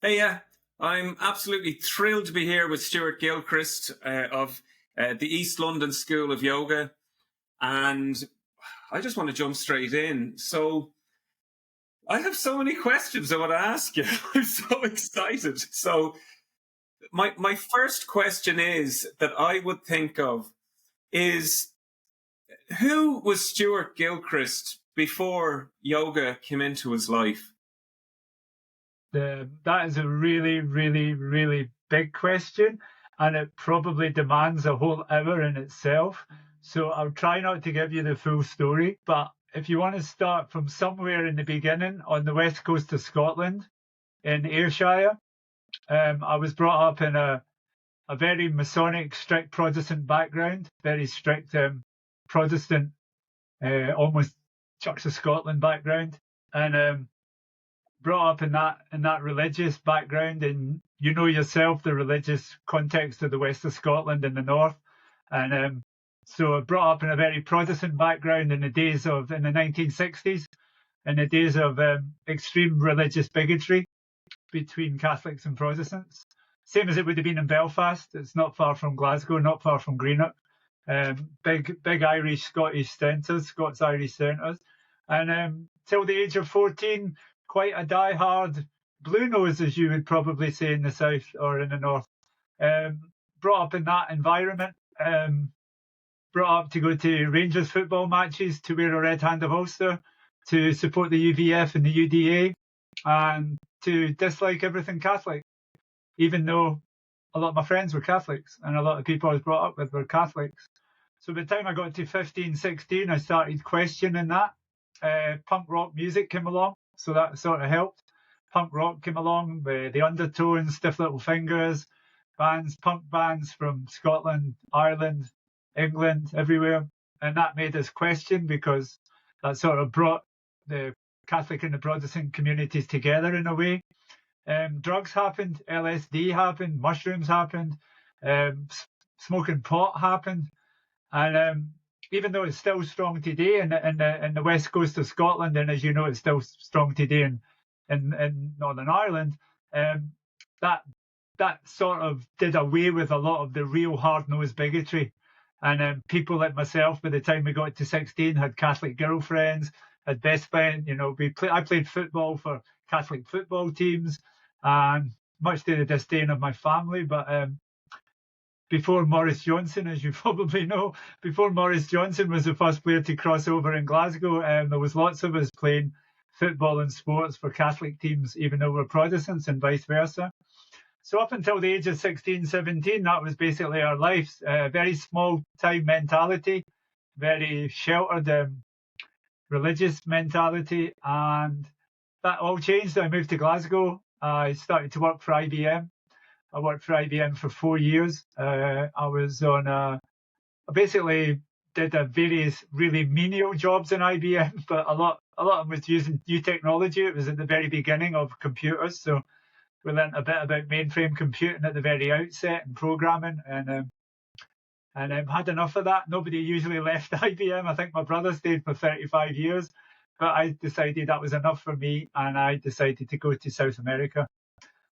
Hey, I'm absolutely thrilled to be here with Stewart Gilchrist of the East London School of Yoga. And I just want to jump straight in. So I have so many questions I want to ask you. I'm so excited. So my first question is that I would think of is, who was Stewart Gilchrist before yoga came into his life? That is a really, really, really big question, and it probably demands a whole hour in itself. So I'll try not to give you the full story, but if you want to start from somewhere in the beginning on the west coast of Scotland, in Ayrshire, I was brought up in a very Masonic, strict Protestant background, very strict Protestant, almost Church of Scotland background, and brought up in that religious background, and you know yourself the religious context of the west of Scotland and the north, and so brought up in a very Protestant background in the 1960s, in the days of extreme religious bigotry between Catholics and Protestants, same as it would have been in Belfast. It's not far from Glasgow, not far from Greenock. Big Irish Scottish centres, Scots-Irish centres, and till the age of 14, quite a die-hard blue nose, as you would probably say in the south or in the north. Brought up in that environment, brought up to go to Rangers football matches, to wear a red hand of Ulster, to support the UVF and the UDA, and to dislike everything Catholic, even though a lot of my friends were Catholics and a lot of people I was brought up with were Catholics. So by the time I got to 15, 16, I started questioning that. Punk rock music came along, so that sort of helped. Punk rock came along, the Undertones, Stiff Little Fingers, punk bands from Scotland, Ireland, England, everywhere. And that made us question, because that sort of brought the Catholic and the Protestant communities together in a way. Drugs happened, LSD happened, mushrooms happened, smoking pot happened. And even though it's still strong today in the west coast of Scotland, and as you know, it's still strong today in Northern Ireland, that sort of did away with a lot of the real hard-nosed bigotry. And people like myself, by the time we got to 16, had Catholic girlfriends, had best friends. I played football for Catholic football teams, and much to the disdain of my family. But before Maurice Johnson, as you probably know, before Maurice Johnson was the first player to cross over in Glasgow, there was lots of us playing football and sports for Catholic teams, even though we're Protestants, and vice versa. So up until the age of 16, 17, that was basically our lives. Very small time mentality, very sheltered religious mentality. And that all changed. I moved to Glasgow. I started to work for IBM. I worked for IBM for 4 years. I was I basically did various really menial jobs in IBM, but a lot of them was using new technology. It was at the very beginning of computers, so we learned a bit about mainframe computing at the very outset and programming, and had enough of that. Nobody usually left IBM. I think my brother stayed for 35 years, but I decided that was enough for me, and I decided to go to South America.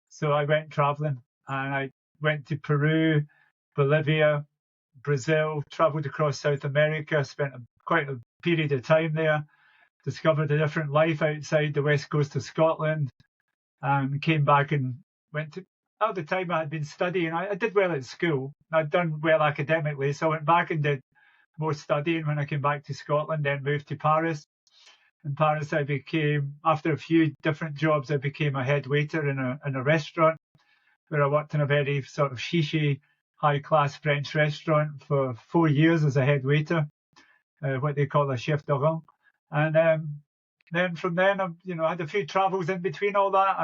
So I went traveling, and I went to Peru, Bolivia, Brazil, traveled across South America, spent quite a period of time there, discovered a different life outside the west coast of Scotland, and came back and went to, at the time I had been studying. I did well at school. I'd done well academically, so I went back and did more studying when I came back to Scotland, then moved to Paris. In Paris, I became, after a few different jobs, I became a head waiter in a restaurant, where I worked in a very sort of chic, high-class French restaurant for 4 years as a head waiter, what they call a chef de rang. And then from then, I had a few travels in between all that.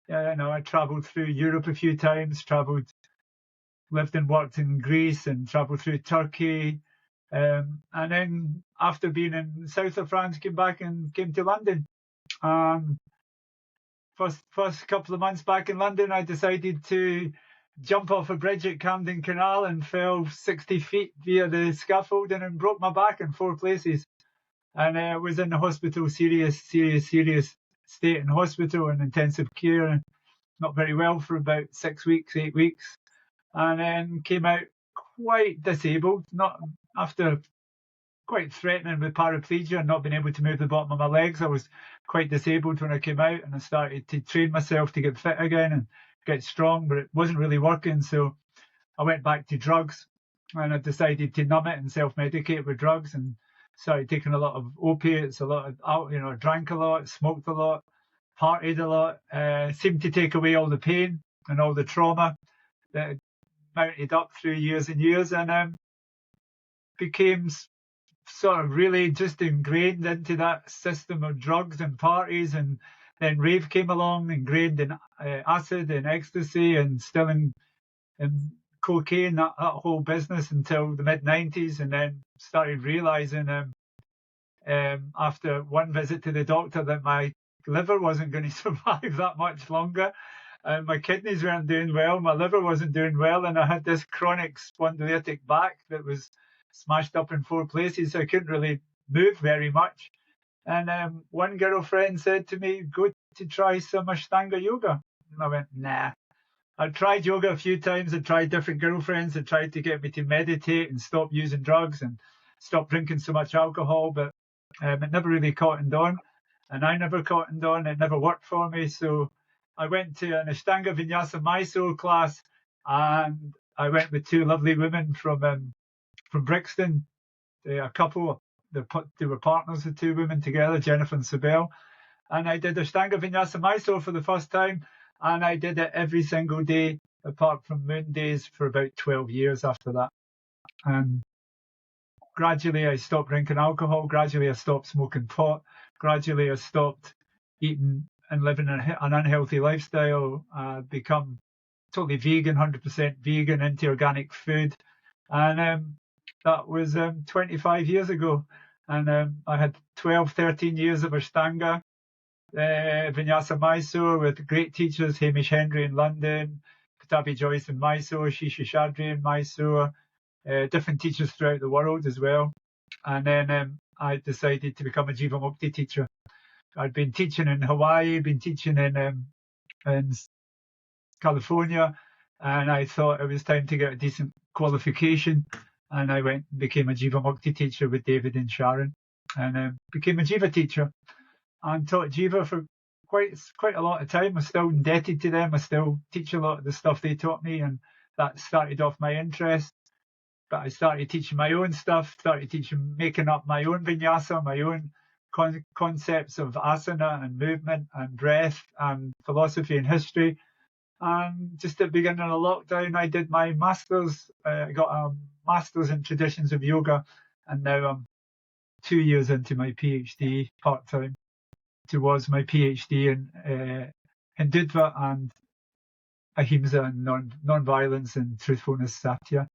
I travelled through Europe a few times, lived and worked in Greece, and travelled through Turkey. And then after being in the south of France, came back and came to London. First couple of months back in London, I decided to jump off a bridge at Camden Canal and fell 60 feet via the scaffolding and broke my back in 4 places. And I was in the hospital, serious state in hospital and intensive care, and not very well for about 6 weeks, 8 weeks, and then came out quite disabled, not after quite threatening with paraplegia and not being able to move the bottom of my legs. I was quite disabled when I came out, and I started to train myself to get fit again and get strong, but it wasn't really working. So I went back to drugs, and I decided to numb it and self-medicate with drugs, and started taking a lot of opiates, a lot of I drank a lot, smoked a lot, partied a lot. Seemed to take away all the pain and all the trauma that had mounted up through years and years, and became sort of really just ingrained into that system of drugs and parties. And then rave came along, ingrained in acid and ecstasy, and still in cocaine, that whole business, until the mid-90s. And then started realizing after one visit to the doctor that my liver wasn't going to survive that much longer, and my kidneys weren't doing well, my liver wasn't doing well, and I had this chronic spondylitic back that was smashed up in 4 places, so I couldn't really move very much. And one girlfriend said to me, go to try some aṣṭāṅga yoga. And I went, nah. I tried yoga a few times. I tried different girlfriends that tried to get me to meditate and stop using drugs and stop drinking so much alcohol, but it never really cottoned on, and I never cottoned on. It never worked for me. So I went to an aṣṭāṅga vinyasa Mysore class, and I went with 2 lovely women from Brixton, a couple. They were partners, the 2 women together, Jennifer and Sibel. And I did aṣṭāṅga vinyasa Mysore for the first time, and I did it every single day, apart from moon days, for about 12 years after that. And gradually I stopped drinking alcohol, gradually I stopped smoking pot, gradually I stopped eating and living an unhealthy lifestyle, become totally vegan, 100% vegan, into organic food. And that was 25 years ago. And I had 12, 13 years of aṣṭāṅga vinyasa Mysore with great teachers, Hamish Henry in London, Patabi Joyce in Mysore, Shisha Shadri in Mysore, different teachers throughout the world as well. And then I decided to become a Jivamukti teacher. I'd been teaching in Hawaii, been teaching in California, and I thought it was time to get a decent qualification. And I went and became a Jivamukti teacher with David and Sharon, and became a Jiva teacher and taught Jiva for quite a lot of time. I'm still indebted to them. I still teach a lot of the stuff they taught me, and that started off my interest. But I started teaching my own stuff, making up my own vinyasa, my own concepts of asana and movement and breath and philosophy and history. And just at the beginning of lockdown, I did my master's. I got a master's in traditions of yoga, and now I'm 2 years into my PhD part-time towards my PhD in Hindutva and ahimsa and non-violence and truthfulness, satya.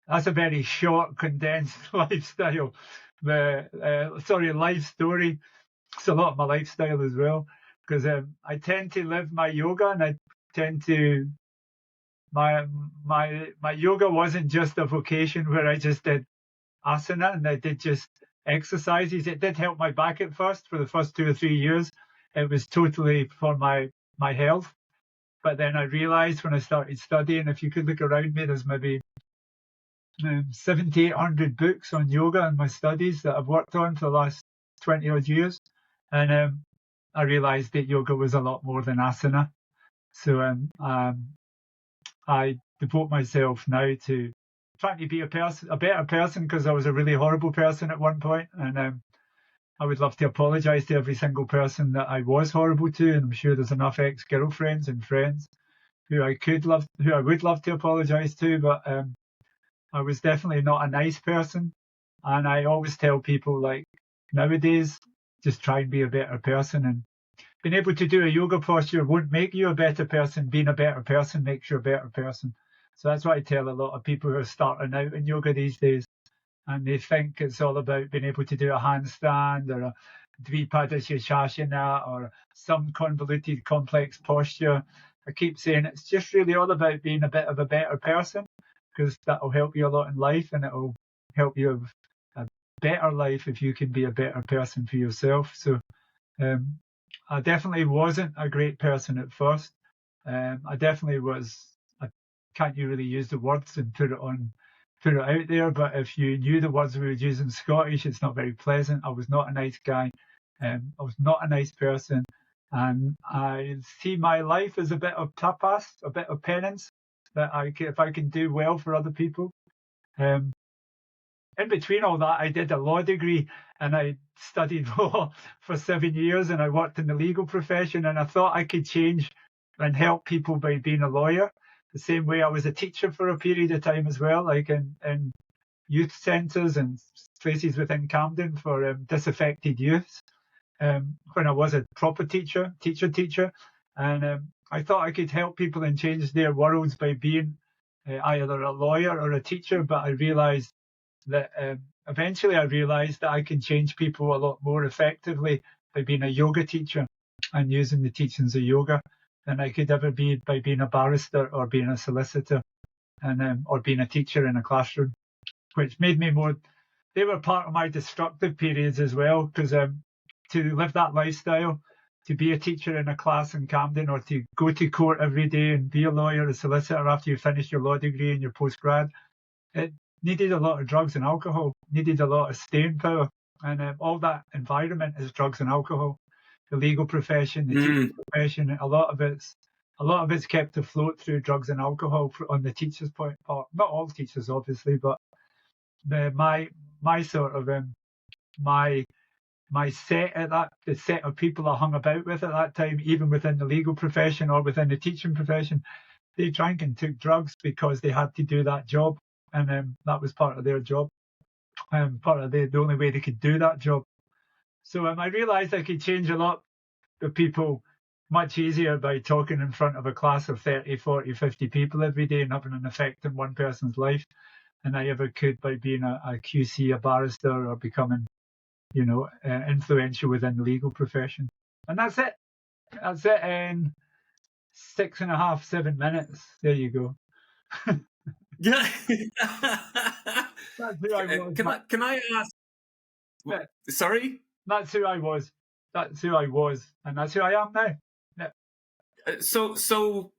That's a very short, condensed lifestyle. Life story. It's a lot of my lifestyle as well, because I tend to live my yoga, and I tend to my yoga wasn't just a vocation where I just did asana and I did just exercises. It did help my back at first, for the first 2 or 3 years. It was totally for my health. But then I realized when I started studying, if you could look around me, there's maybe 70, 800 books on yoga in my studies that I've worked on for the last 20 odd years. And I realized that yoga was a lot more than asana. So I devote myself now to trying to be a better person, because I was a really horrible person at one point, and I would love to apologise to every single person that I was horrible to, and I'm sure there's enough ex-girlfriends and friends who I would love to apologise to, but I was definitely not a nice person. And I always tell people, like, nowadays, just try and be a better person. And being able to do a yoga posture won't make you a better person. Being a better person makes you a better person. So that's what I tell a lot of people who are starting out in yoga these days. And they think it's all about being able to do a handstand or a Dvipada Shirshasana or some convoluted, complex posture. I keep saying it's just really all about being a bit of a better person, because that'll help you a lot in life, and it'll help you have a better life if you can be a better person for yourself. So I definitely wasn't a great person at first. I definitely was. I can't really use the words and put it out there, but if you knew the words we would use in Scottish, it's not very pleasant. I was not a nice guy. I was not a nice person. And I see my life as a bit of tapas, a bit of penance, that if I can do well for other people. In between all that, I did a law degree and I studied law for 7 years, and I worked in the legal profession, and I thought I could change and help people by being a lawyer. The same way I was a teacher for a period of time as well, like in youth centres and places within Camden for disaffected youths. When I was a proper teacher, and I thought I could help people and change their worlds by being either a lawyer or a teacher, but I realised that eventually that I can change people a lot more effectively by being a yoga teacher and using the teachings of yoga than I could ever be by being a barrister or being a solicitor and or being a teacher in a classroom, which made me more. They were part of my destructive periods as well, because to live that lifestyle, to be a teacher in a class in Camden, or to go to court every day and be a lawyer, a solicitor after you finish your law degree and your postgrad, it needed a lot of drugs and alcohol, needed a lot of staying power, and all that environment is drugs and alcohol. The legal profession, the teaching profession, a lot of it's kept afloat through drugs and alcohol on the teachers' part. Not all teachers, obviously, but my set at that, the set of people I hung about with at that time, even within the legal profession or within the teaching profession, they drank and took drugs because they had to do that job. And that was part of their job, part of the only way they could do that job. So I realised I could change a lot of people much easier by talking in front of a class of 30, 40, 50 people every day and having an effect on one person's life than I ever could by being a QC, a barrister, or becoming, influential within the legal profession. And that's it. That's it in 6.5, 7 minutes. There you go. Yeah. That's who I was. Can I ask? Yeah. Sorry? That's who I was. That's who I was, and that's who I am now. Yeah. So,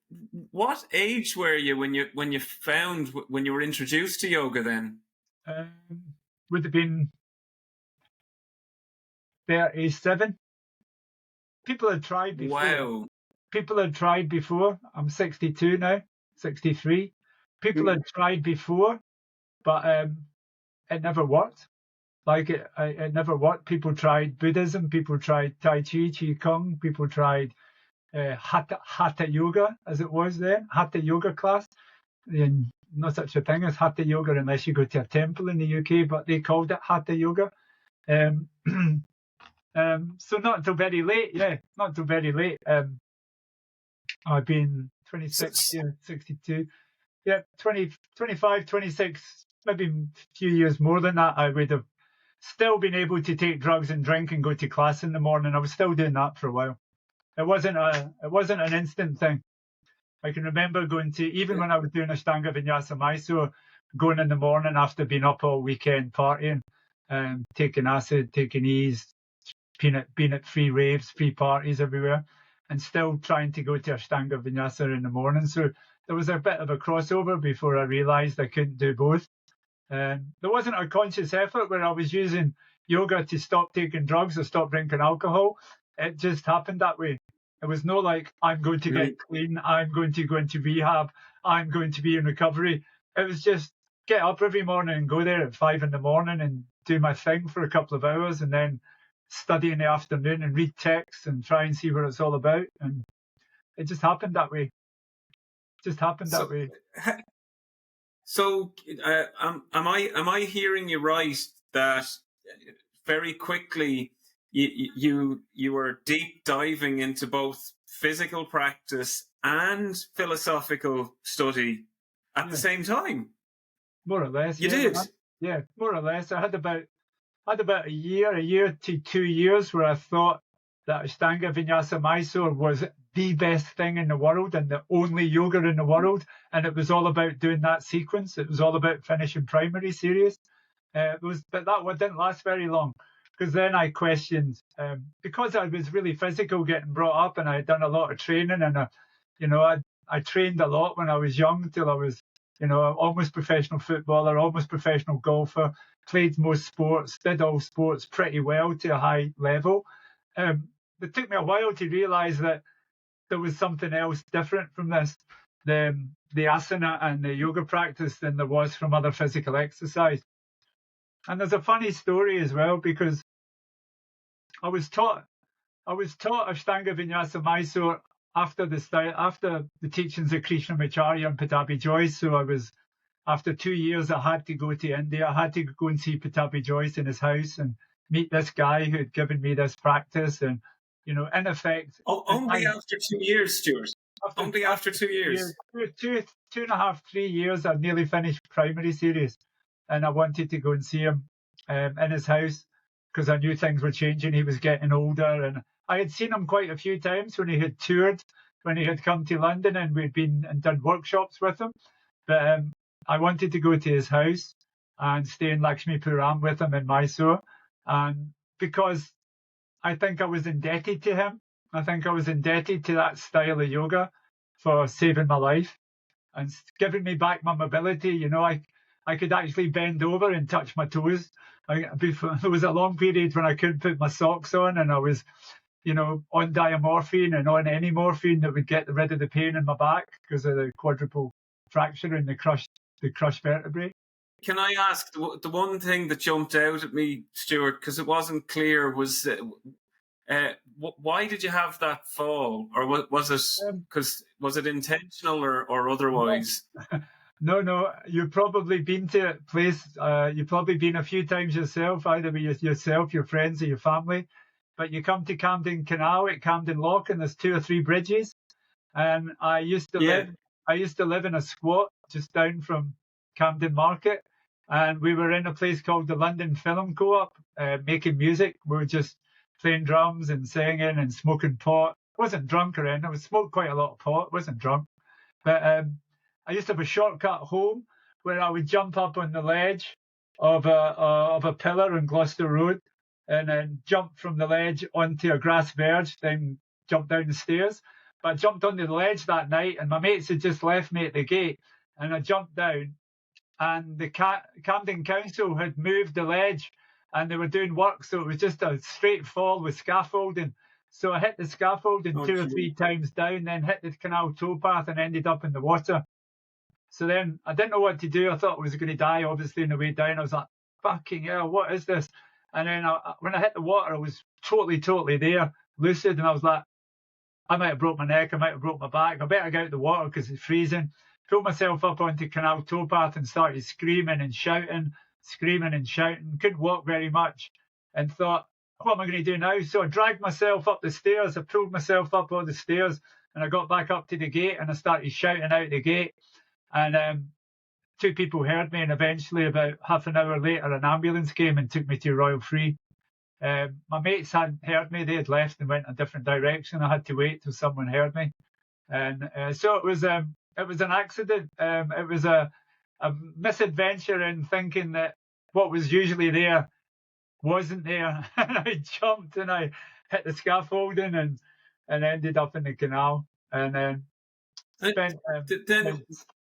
what age were you when you were introduced to yoga? Then would have been 37. People had tried before. Wow. People had tried before. I'm 62 now, 63. People had tried before, but it never worked. Like it never worked. People tried Buddhism. People tried Tai Chi, Qi Kung. People tried Hatha Yoga, as it was then, Hatha Yoga class. And no such a thing as Hatha Yoga unless you go to a temple in the UK, but they called it Hatha Yoga. So not until very late. Yeah, not until very late. I've been 26, 62. Yeah, 20, 25, 26, maybe a few years more than that, I would have still been able to take drugs and drink and go to class in the morning. I was still doing that for a while. It wasn't an instant thing. I can remember going to, even when I was doing aṣṭāṅga vinyasa Mysore, going in the morning after being up all weekend partying, taking acid, taking E's, being at free raves, free parties everywhere, and still trying to go to aṣṭāṅga vinyasa in the morning. So there was a bit of a crossover before I realised I couldn't do both. There wasn't a conscious effort where I was using yoga to stop taking drugs or stop drinking alcohol. It just happened that way. It was no like, I'm going to get clean, I'm going to go into rehab, I'm going to be in recovery. It was just get up every morning and go there at 5 a.m. and do my thing for a couple of hours, and then study in the afternoon and read texts and try and see what it's all about. And it just happened that way. That way. So, am I hearing you right that very quickly you were deep diving into both physical practice and philosophical study at the same time? More or less. You did? Yeah, more or less. I had about a year to 2 years where I thought that aṣṭāṅga vinyasa Mysore was the best thing in the world and the only yoga in the world, and it was all about doing that sequence. It was all about finishing primary series. But that one didn't last very long, because then I questioned, because I was really physical getting brought up, and I had done a lot of training, and I trained a lot when I was young till I was almost professional footballer, almost professional golfer, played most sports, did all sports pretty well to a high level. It took me a while to realise that there was something else different from this, the asana and the yoga practice, than there was from other physical exercise. And there's a funny story as well, because I was taught aṣṭāṅga vinyasa Mysore after the teachings of Krishnamacharya and Pattabhi Jois. So after 2 years, I had to go to India. I had to go and see Pattabhi Jois in his house and meet this guy who had given me this practice. And, in effect... Only after 2 years, Stewart? Only after 2 years? 2.5, 3 years, I'd nearly finished primary series. And I wanted to go and see him in his house, because I knew things were changing. He was getting older, and I had seen him quite a few times when he had toured, when he had come to London, and we'd been and done workshops with him. But I wanted to go to his house and stay in Lakshmipuram with him in Mysore, and because I think I was indebted to him. I think I was indebted to that style of yoga for saving my life and giving me back my mobility. I could actually bend over and touch my toes. There was a long period when I couldn't put my socks on, and I was, on diamorphine and on any morphine that would get rid of the pain in my back because of the quadruple fracture and the crushed vertebrae. Can I ask, the one thing that jumped out at me, Stewart, because it wasn't clear, was why did you have that fall? Or was it intentional or otherwise? No. You've probably been to a place, you've probably been a few times yourself, either with yourself, your friends, or your family. But you come to Camden Canal at Camden Lock, and there's 2 or 3 bridges. And I used to live in a squat just down from Camden Market, and we were in a place called the London Film Co-op, making music. We were just playing drums and singing and smoking pot. I wasn't drunk or anything. I smoked quite a lot of pot. I wasn't drunk. But I used to have a shortcut home where I would jump up on the ledge of a pillar in Gloucester Road, and then jump from the ledge onto a grass verge, then jump down the stairs. But I jumped onto the ledge that night, and my mates had just left me at the gate, and I jumped down, and the Camden Council had moved the ledge, and they were doing work, so it was just a straight fall with scaffolding. So I hit the scaffolding 2 or 3 times down, then hit the canal towpath and ended up in the water. So then I didn't know what to do. I thought I was going to die, obviously, on the way down. I was like, fucking hell, what is this? And then when I hit the water, I was totally there, lucid, and I was like, I might have broke my neck, I might have broke my back. I better get out of the water because it's freezing. Pulled myself up onto canal towpath and started screaming and shouting. Couldn't walk very much, and thought, what am I going to do now? So I dragged myself up the stairs. I pulled myself up all the stairs, and I got back up to the gate, and I started shouting out the gate. And 2 people heard me, and eventually about half an hour later, an ambulance came and took me to Royal Free. My mates hadn't heard me. They had left and went a different direction. I had to wait till someone heard me. And so it was an accident. It was a misadventure in thinking that what was usually there wasn't there. And I jumped and I hit the scaffolding and ended up in the canal. And then spent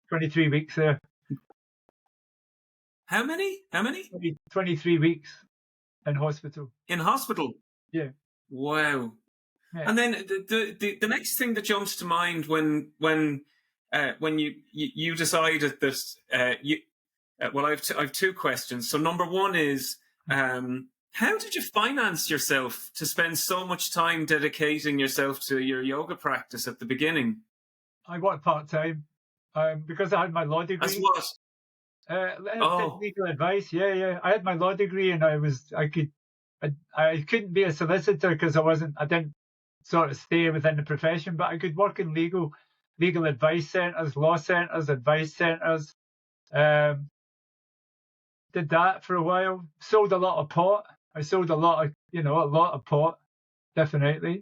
23 weeks there. How many? 23 weeks in hospital. In hospital? Yeah. Wow. Yeah. And then the next thing that jumps to mind when you decided that well, I have 2 questions. So number one is, how did you finance yourself to spend so much time dedicating yourself to your yoga practice at the beginning? I worked part-time because I had my law degree. As what? Legal advice. Yeah. I had my law degree, and I couldn't be a solicitor because I didn't sort of stay within the profession, but I could work in legal advice centres, law centres, advice centres. Did that for a while. Sold a lot of pot. I sold a lot of pot, definitely.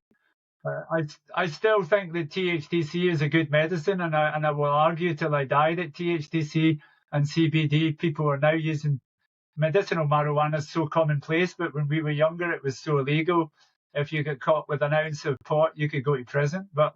I still think that THTC is a good medicine, and I will argue till I die that THTC and CBD, people are now using medicinal marijuana is so commonplace, but when we were younger, it was so illegal. If you get caught with an ounce of pot, you could go to prison. But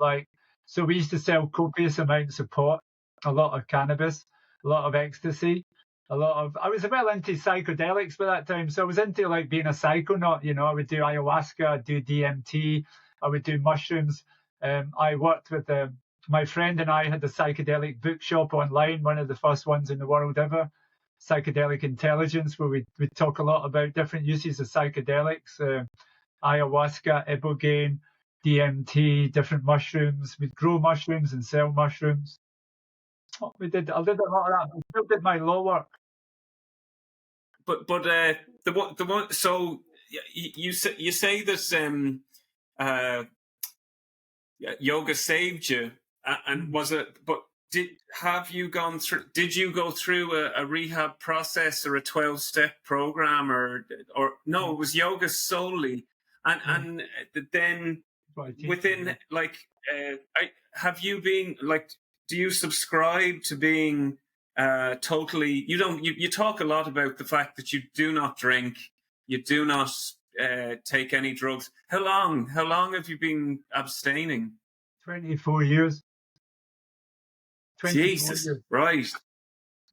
so we used to sell copious amounts of pot, a lot of cannabis, a lot of ecstasy, I was well into psychedelics by that time. So I was into being a psychonaut, I would do ayahuasca, I'd do DMT, I would do mushrooms. I worked with my friend and I had a psychedelic bookshop online, one of the first ones in the world ever, Psychedelic Intelligence, where we'd talk a lot about different uses of psychedelics, ayahuasca, ibogaine, DMT, different mushrooms. We'd grow mushrooms and sell mushrooms. I did a lot of that. I still did my law work. But the one. So you say that yoga saved you, and was it? But did you go through a rehab process or a 12-step program or no? It was yoga solely, and then within have you been do you subscribe to being totally? You talk a lot about the fact that you do not drink, you do not take any drugs. How long have you been abstaining? 24 years. 24 Jesus, years. Right.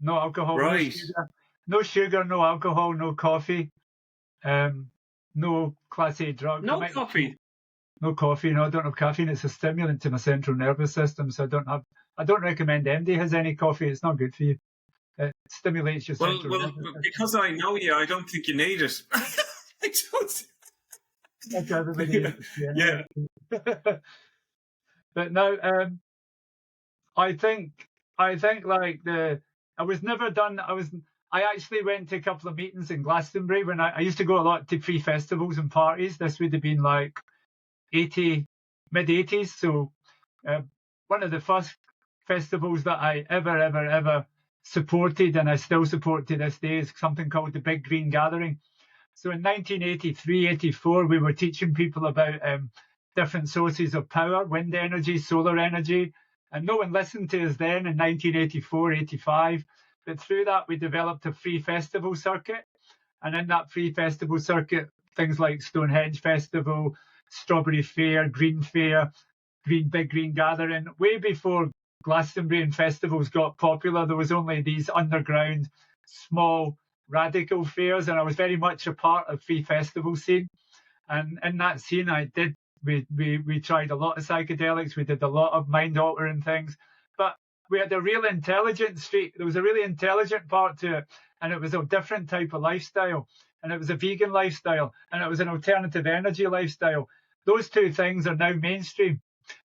No alcohol, right. No sugar, no alcohol, no coffee, no class A drugs. No coffee? No coffee, no, I don't have caffeine. It's a stimulant to my central nervous system, so I don't recommend anybody has any coffee. It's not good for you. It stimulates your central nervous system. Because I know you, I don't think you need it. I don't. Like everybody yeah. But no, I think I actually went to a couple of meetings in Glastonbury when I used to go a lot to free festivals and parties. This would have been mid-80s. So one of the first festivals that I ever supported, and I still support to this day, is something called the Big Green Gathering. So in 1983-84, we were teaching people about different sources of power, wind energy, solar energy, and no one listened to us then in 1984-85. But through that, we developed a free festival circuit. And in that free festival circuit, things like Stonehenge Festival, Strawberry Fair, Green Fair, Big Green Gathering. Way before Glastonbury and festivals got popular, there was only these underground, small, radical fairs, and I was very much a part of free festival scene. And in that scene, we tried a lot of psychedelics, we did a lot of mind-altering things, but we had a real intelligent streak. There was a really intelligent part to it, and it was a different type of lifestyle, and it was a vegan lifestyle, and it was an alternative energy lifestyle. Those two things are now mainstream.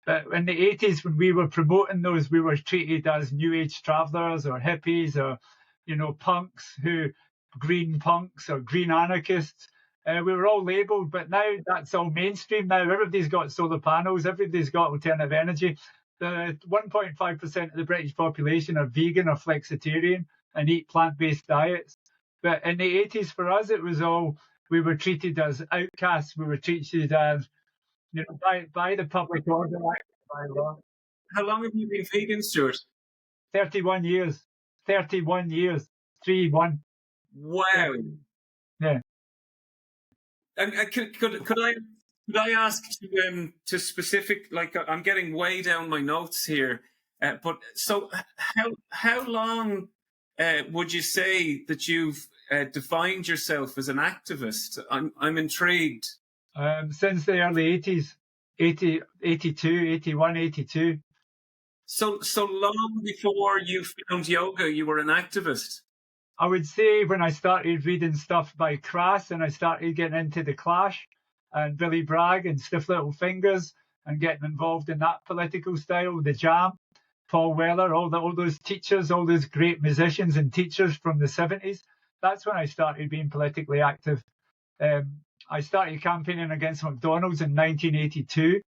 But in the 80s, when we were promoting those, we were treated as new age travelers or hippies or, punks, green punks or green anarchists. We were all labelled, but now that's all mainstream. Now everybody's got solar panels, everybody's got alternative energy. The 1.5% of the British population are vegan or flexitarian and eat plant-based diets. But in the 80s, for us, it was we were treated as outcasts. We were treated as, by the public order act, by law. How long have you been vegan, Stewart? 31 years. 31 years. 3-1. Wow. Yeah. And could I ask you to specific? I'm getting way down my notes here, but so how long would you say that you've defined yourself as an activist? I'm intrigued. Since the early 80s, 82, 81, 82. So long before you found yoga, you were an activist? I would say when I started reading stuff by Crass and I started getting into The Clash and Billy Bragg and Stiff Little Fingers and getting involved in that political style, The Jam, Paul Weller, all those teachers, all those great musicians and teachers from the 70s, that's when I started being politically active. I started campaigning against McDonald's in 1982.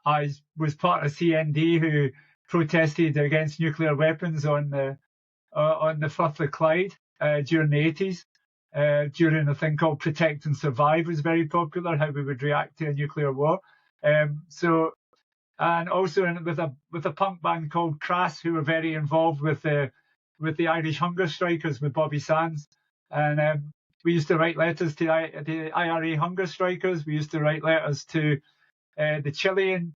I was part of CND who protested against nuclear weapons on the Firth of Clyde during the 80s, during a thing called Protect and Survive was very popular, how we would react to a nuclear war. And also with a punk band called Crass, who were very involved with the with the Irish hunger strikers with Bobby Sands, and we used to write letters to the IRA hunger strikers. We used to write letters to the Chilean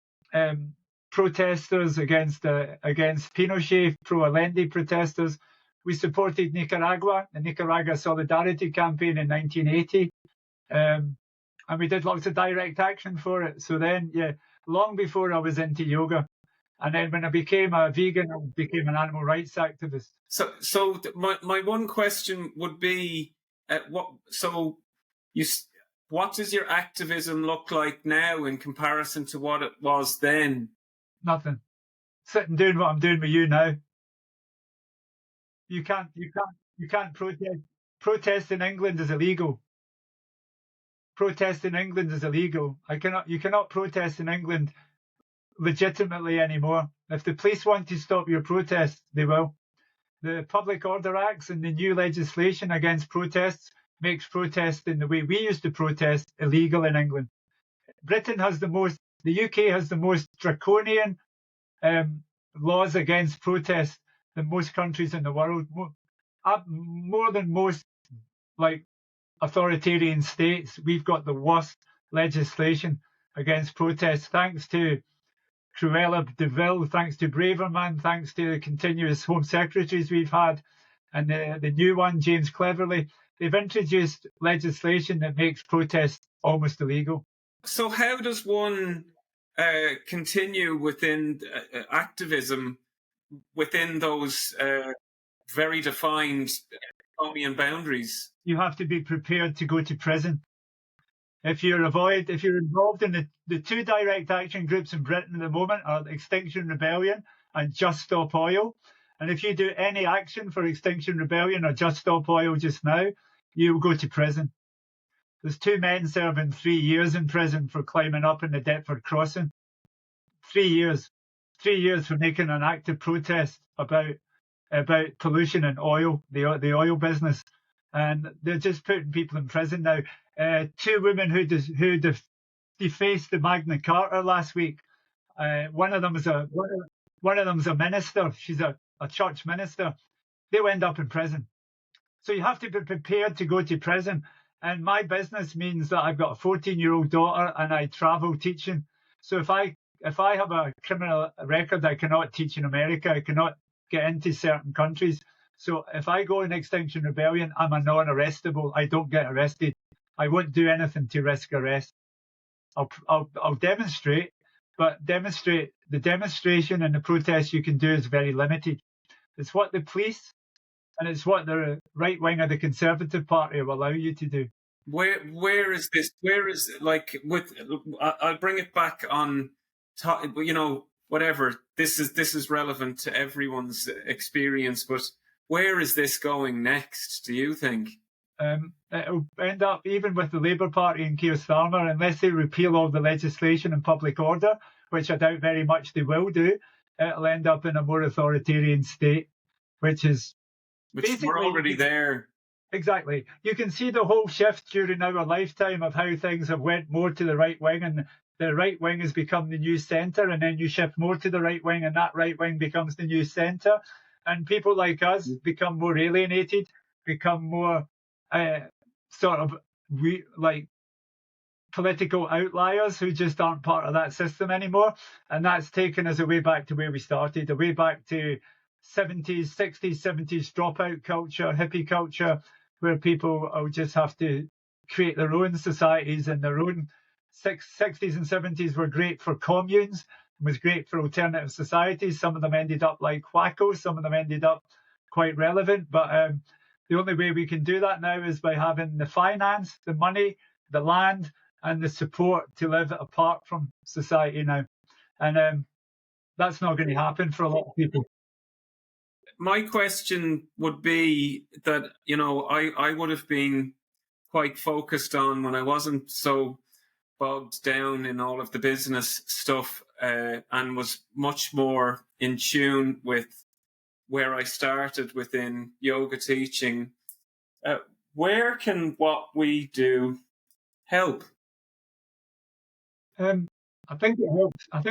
protesters against Pinochet, pro-Allende protesters. We supported Nicaragua, the Nicaragua Solidarity Campaign in 1980, and we did lots of direct action for it. So then, yeah, long before I was into yoga. And then when I became a vegan, I became an animal rights activist. So my one question would be, what does your activism look like now in comparison to what it was then? Nothing. Sitting doing what I'm doing with you now. You can't protest. Protest in England is illegal. Protest in England is illegal. You cannot protest in England legitimately anymore. If the police want to stop your protest, they will. The Public Order Acts and the new legislation against protests makes protesting the way we used to protest illegal in England. The UK has the most draconian laws against protest than most countries in the world. More than most authoritarian states, we've got the worst legislation against protests, thanks to Cruella de Vil, thanks to Braverman, thanks to the continuous Home Secretaries we've had, and the new one, James Cleverly. They've introduced legislation that makes protest almost illegal. So how does one continue within activism within those very defined Draconian boundaries? You have to be prepared to go to prison. If you're involved in the two direct action groups in Britain at the moment are Extinction Rebellion and Just Stop Oil. And if you do any action for Extinction Rebellion or Just Stop Oil just now, you will go to prison. There's 2 men serving 3 years in prison for climbing up in the Deptford Crossing. 3 years. 3 years for making an active protest about pollution and oil, the oil business. And they're just putting people in prison now. 2 women who defaced the Magna Carta last week. One of them is a minister. She's a church minister. They'll end up in prison. So you have to be prepared to go to prison. And my business means that I've got a 14-year-old daughter and I travel teaching. So if I have a criminal record, I cannot teach in America. I cannot get into certain countries. So if I go in Extinction Rebellion, I'm a non-arrestable. I don't get arrested. I won't do anything to risk arrest. I'll demonstrate, but the demonstration and the protest you can do is very limited. It's what the police and it's what the right wing of the Conservative Party will allow you to do. Where is this? I'll bring it back on. Whatever. This is relevant to everyone's experience, but where is this going next, do you think? It'll end up, even with the Labour Party and Keir Starmer, unless they repeal all the legislation and public order, which I doubt very much they will do, it'll end up in a more authoritarian state, which we're already there. Exactly. You can see the whole shift during our lifetime of how things have went more to the right wing, and the right wing has become the new centre, and then you shift more to the right wing, and that right wing becomes the new centre. And people like us become more alienated, become more political outliers who just aren't part of that system anymore. And that's taken us away back to where we started, away back to 60s, 70s dropout culture, hippie culture, where people will just have to create their own societies and their own. 60s and 70s were great for communes, was great for alternative societies. Some of them ended up like wackos, some of them ended up quite relevant. But the only way we can do that now is by having the finance, the money, the land, and the support to live apart from society now. And that's not going to happen for a lot of people. My question would be that, I would have been quite focused on, when I wasn't so bogged down in all of the business stuff, and was much more in tune with where I started within yoga teaching. Where can what we do help? I think it helps. I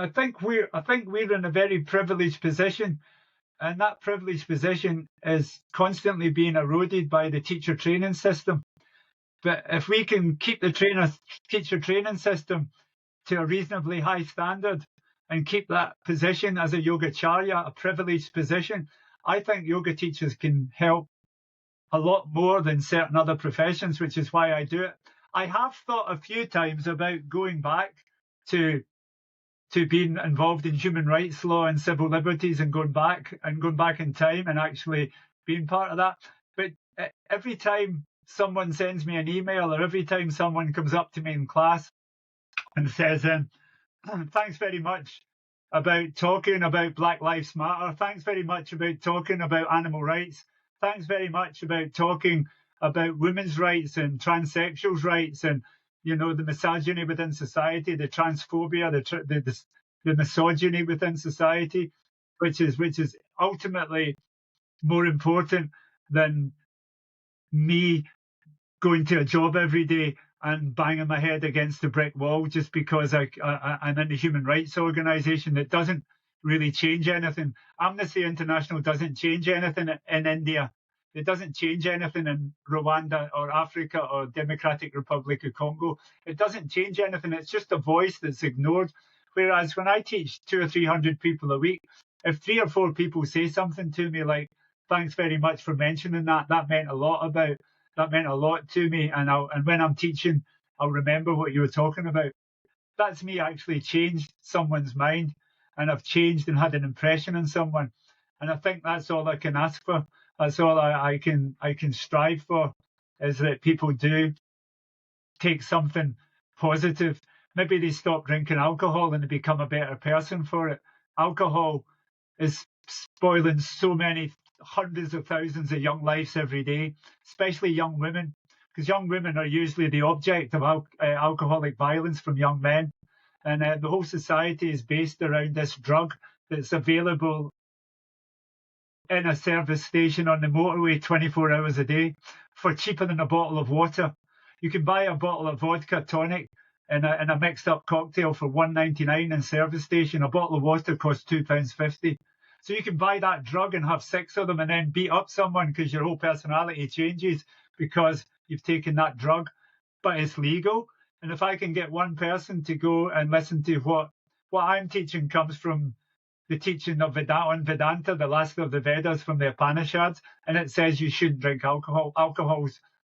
think we're in a very privileged position And that privileged position is constantly being eroded by the teacher training system. But if we can keep the teacher training system to a reasonably high standard and keep that position as a yogacharya, a privileged position, I think yoga teachers can help a lot more than certain other professions, which is why I do it. I have thought a few times about going back to being involved in human rights law and civil liberties and going back in time and actually being part of that. But every time someone sends me an email or every time someone comes up to me in class and says, thanks very much about talking about Black Lives Matter, thanks very much about talking about animal rights, thanks very much about talking about women's rights and transsexuals' rights and, you know, the misogyny within society, the transphobia, the misogyny within society, which is ultimately more important than me going to a job every day and banging my head against the brick wall just because I'm in a human rights organisation that doesn't really change anything. Amnesty International doesn't change anything in India. It doesn't change anything in Rwanda or Africa or Democratic Republic of Congo. It doesn't change anything. It's just a voice that's ignored. Whereas when I teach 200 or 300 people a week, if 3 or 4 people say something to me like, thanks very much for mentioning that, that meant a lot to me. And when I'm teaching, I'll remember what you were talking about. That's me actually changed someone's mind, and I've changed and had an impression on someone. And I think that's all I can ask for. That's all I can strive for, is that people do take something positive. Maybe they stop drinking alcohol and they become a better person for it. Alcohol is spoiling so many hundreds of thousands of young lives every day, especially young women, because young women are usually the object of alcoholic violence from young men. And the whole society is based around this drug that's available in a service station on the motorway 24 hours a day for cheaper than a bottle of water. You can buy a bottle of vodka tonic in a mixed up cocktail for $1.99 in service station. A bottle of water costs £2.50. So you can buy that drug and have 6 of them and then beat up someone because your whole personality changes because you've taken that drug. But it's legal. And if I can get one person to go and listen to what I'm teaching comes from the teaching of Vedanta, the last of the Vedas from the Upanishads, and it says you shouldn't drink alcohol.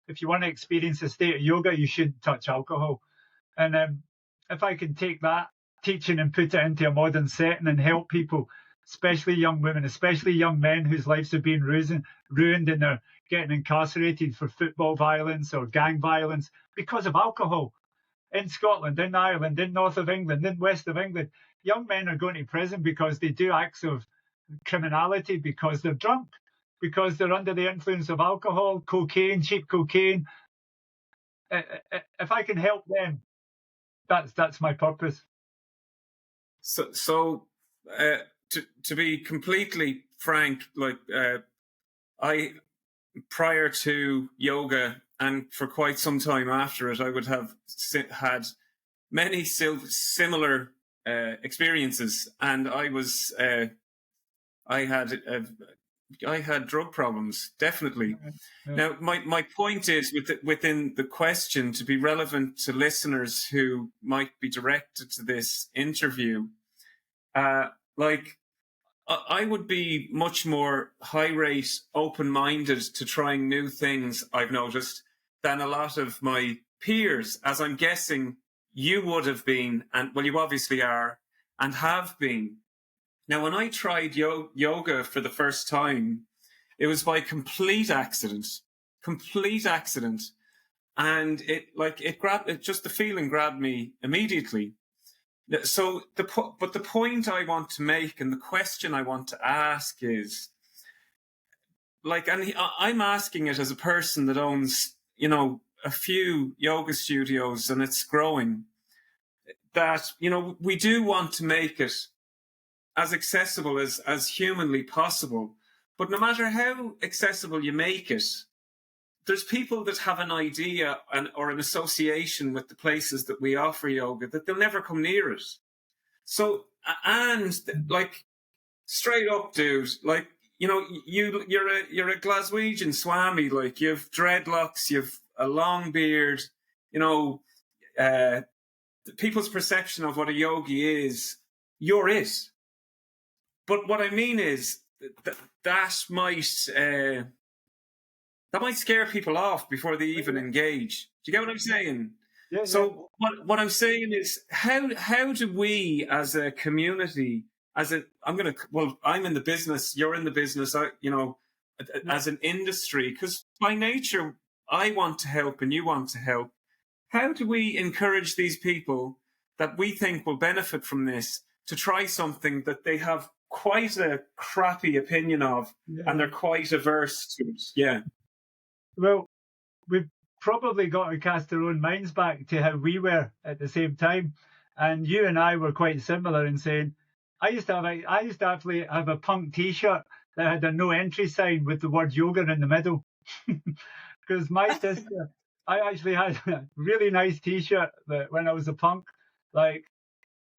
If you want to experience a state of yoga, you shouldn't touch alcohol. And if I can take that teaching and put it into a modern setting and help people, especially young women, especially young men whose lives have been ruined and they're getting incarcerated for football violence or gang violence because of alcohol. In Scotland, in Ireland, in north of England, in west of England, young men are going to prison because they do acts of criminality because they're drunk, because they're under the influence of alcohol, cocaine, cheap cocaine. If I can help them, that's my purpose. So to be completely frank, like I, prior to yoga and for quite some time after it, I would have had many similar experiences, and I had drug problems, definitely. Yeah. Now, my point is within the question, to be relevant to listeners who might be directed to this interview, I would be much more high rate, open-minded to trying new things, I've noticed, than a lot of my peers, as I'm guessing you would have been, and well, you obviously are and have been. Now, when I tried yoga for the first time, it was by complete accident, and the feeling grabbed me immediately. So the point I want to make and the question I want to ask is, I'm asking it as a person that owns, a few yoga studios and it's growing, that, we do want to make it as accessible as humanly possible. But no matter how accessible you make it, there's people that have an idea or an association with the places that we offer yoga that they'll never come near it. So, and straight up, dude, you're a Glaswegian Swami, like you've dreadlocks, you've a long beard, people's perception of what a yogi is, you're it. But what I mean is that might scare people off before they even engage. Do you get what I'm saying? Yeah, so what I'm saying is how do we as a community, I'm in the business, you're in the business, as an industry, because by nature I want to help and you want to help. How do we encourage these people that we think will benefit from this to try something that they have quite a crappy opinion of and they're quite averse to it? Yeah. Well, we've probably got to cast our own minds back to how we were at the same time. And you and I were quite similar in saying, I used to actually have a punk T-shirt that had a no entry sign with the word yoga in the middle. Because my sister, I actually had a really nice T-shirt that when I was a punk, like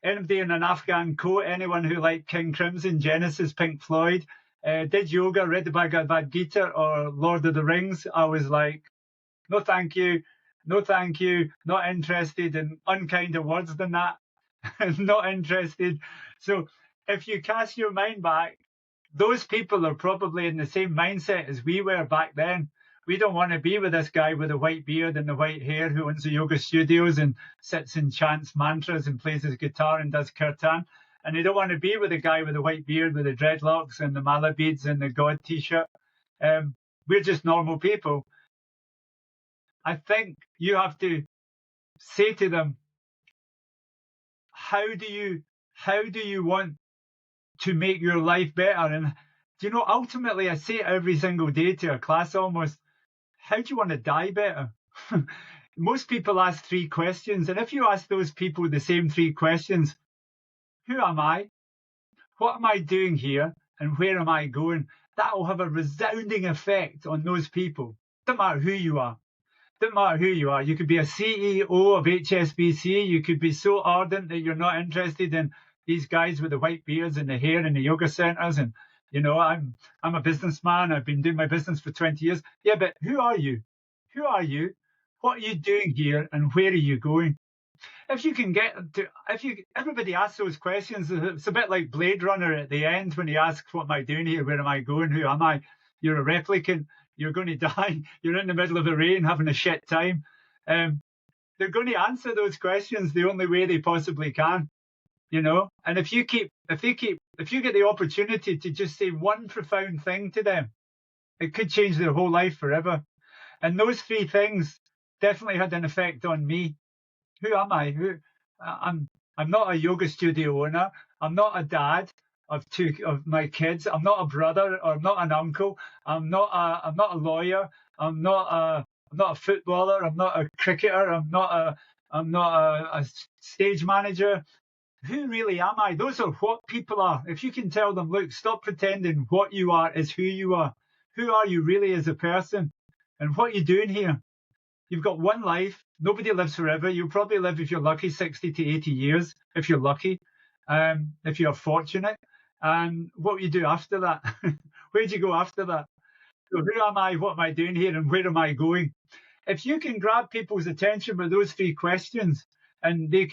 anybody in an Afghan coat, anyone who liked King Crimson, Genesis, Pink Floyd, did yoga, read the Bhagavad Gita or Lord of the Rings, I was like, no thank you, not interested in unkinder words than that, not interested. So if you cast your mind back, those people are probably in the same mindset as we were back then. We don't want to be with this guy with the white beard and the white hair who owns the yoga studios and sits and chants mantras and plays his guitar and does kirtan. And they don't want to be with the guy with the white beard with the dreadlocks and the mala beads and the God T-shirt. We're just normal people. I think you have to say to them, how do you want to make your life better? And ultimately I say it every single day to a class almost, how do you want to die better? Most people ask 3 questions, and if you ask those people the same 3 questions, who am I? What am I doing here? And where am I going? That will have a resounding effect on those people. Doesn't matter who you are. Doesn't matter who you are. You could be a CEO of HSBC. You could be so ardent that you're not interested in these guys with the white beards and the hair in the yoga centers. And, I'm a businessman. I've been doing my business for 20 years. Yeah, but who are you? Who are you? What are you doing here? And where are you going? If you can everybody asks those questions. It's a bit like Blade Runner at the end when he asks, what am I doing here? Where am I going? Who am I? You're a replicant. You're going to die. You're in the middle of the rain having a shit time. They're going to answer those questions the only way they possibly can, And if you get the opportunity to just say one profound thing to them, it could change their whole life forever. And those 3 things definitely had an effect on me. Who am I? I'm not a yoga studio owner. I'm not a dad of 2 of my kids. I'm not a brother or I'm not an uncle. I'm not a lawyer. I'm not a footballer. I'm not a cricketer. I'm not a stage manager. Who really am I? Those are what people are. If you can tell them, look, stop pretending what you are is who you are. Who are you really as a person? And what are you doing here? You've got one life. Nobody lives forever. You'll probably live, if you're lucky, 60 to 80 years, if you're lucky, if you're fortunate. And what will you do after that? Where do you go after that? So who am I? What am I doing here? And where am I going? If you can grab people's attention with those 3 questions and they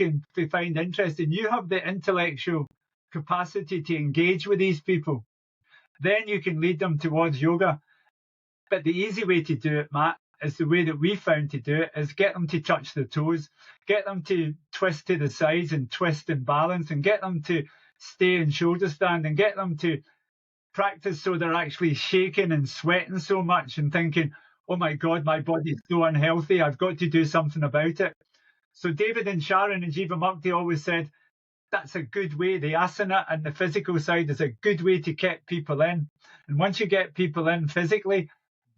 find interesting, you have the intellectual capacity to engage with these people. Then you can lead them towards yoga. But the easy way to do it, Matt, is the way that we found to do it, is get them to touch their toes, get them to twist to the sides and twist and balance, and get them to stay in shoulder stand, and get them to practice so they're actually shaking and sweating so much and thinking, oh my God, my body's so unhealthy, I've got to do something about it. So David and Sharon and Jivamukti always said, that's a good way. The asana and the physical side is a good way to get people in. And once you get people in physically,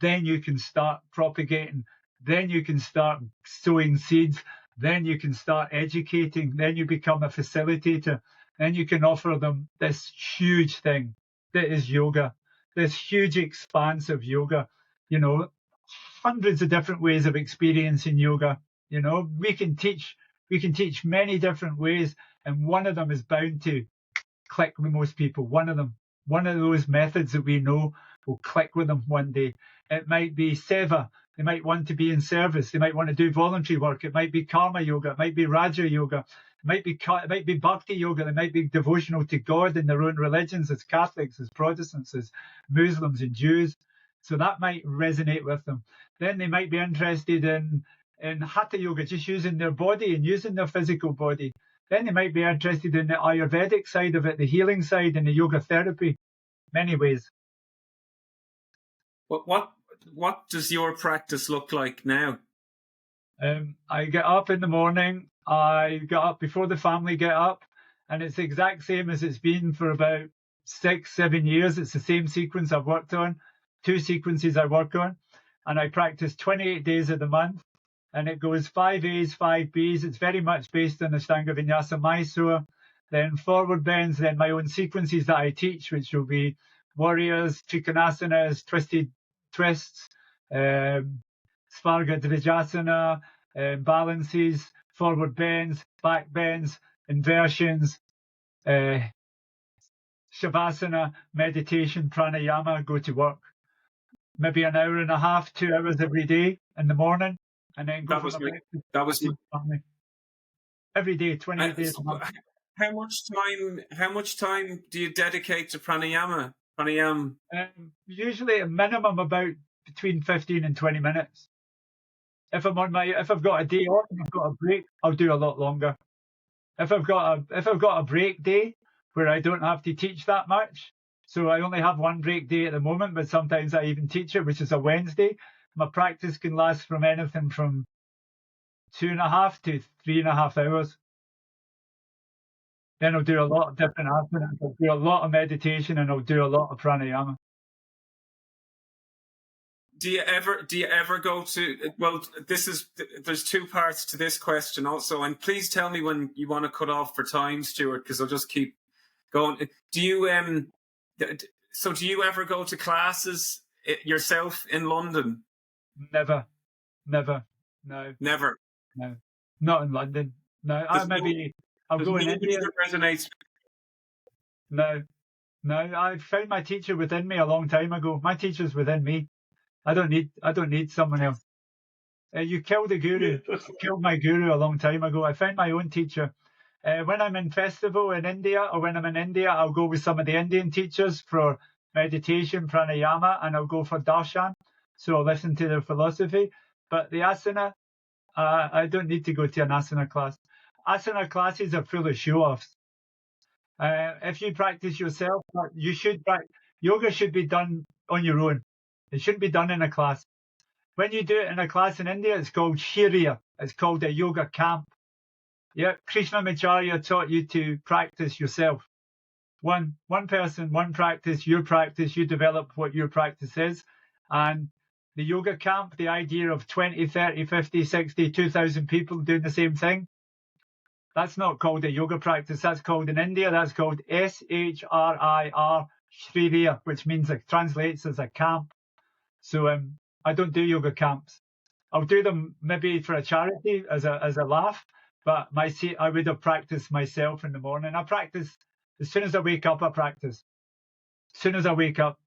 then you can start propagating. Then you can start sowing seeds. Then you can start educating. Then you become a facilitator. Then you can offer them this huge thing that is yoga, this huge expanse of yoga, hundreds of different ways of experiencing yoga. We can teach many different ways, and one of them is bound to click with most people. One of them, one of those methods that we know will click with them one day. It might be seva. They might want to be in service. They might want to do voluntary work. It might be karma yoga. It might be raja yoga. It might be bhakti yoga. They might be devotional to God in their own religions, as Catholics, as Protestants, as Muslims and Jews. So that might resonate with them. Then they might be interested in hatha yoga, just using their body and using their physical body. Then they might be interested in the Ayurvedic side of it, the healing side, and the yoga therapy. Many ways. What does your practice look like now? I get up in the morning. I get up before the family get up, and it's the exact same as it's been for about 6-7 years. It's the same sequence I've worked on, 2 sequences I work on, and I practice 28 days of the month. And it goes 5 A's, 5 B's. It's very much based on aṣṭāṅga vinyasa Mysore. Then forward bends, then my own sequences that I teach, which will be warriors, trikonasanas, twisted twists, Svarga Dvijasana, balances, forward bends, back bends, inversions, Shavasana, meditation, pranayama, go to work. Maybe an hour and a half, 2 hours every day in the morning. And then go every day, 28 days a month. How much time do you dedicate to pranayama? Usually a minimum about between 15 and 20 minutes. If I've got a day off and I've got a break, I'll do a lot longer. If I've got a break day where I don't have to teach that much, so I only have one break day at the moment, but sometimes I even teach it, which is a Wednesday. My practice can last from anything from 2.5 to 3.5 hours. Then I'll do a lot of different asanas. I'll do a lot of meditation, and I'll do a lot of pranayama. Do you ever go to? Well, there's 2 parts to this question also, and please tell me when you want to cut off for time, Stewart, because I'll just keep going. Do you ever go to classes yourself in London? Never, no. Never. No, not in London. No, I'll go in India. That resonates. No. I found my teacher within me a long time ago. My teacher's within me. I don't need someone else. You killed the guru. You killed my guru a long time ago. I found my own teacher. When I'm in festival in India, or when I'm in India, I'll go with some of the Indian teachers for meditation, pranayama, and I'll go for darshan. So I'll listen to their philosophy. But the asana, I don't need to go to an asana class. Asana classes are full of show-offs. If you practice yourself, you should practice. Yoga should be done on your own. It shouldn't be done in a class. When you do it in a class in India, it's called shirya. It's called a yoga camp. Yeah, Krishnamacharya taught you to practice yourself. One person, one practice, your practice, you develop what your practice is. And the yoga camp, the idea of 20, 30, 50, 60, 2,000 people doing the same thing, that's not called a yoga practice. That's called in India, that's called SHRIR, Shriya, which means it translates as a camp. So I don't do yoga camps. I'll do them maybe for a charity as a laugh, but I would have practiced myself in the morning. I practice as soon as I wake up. I practice as soon as I wake up.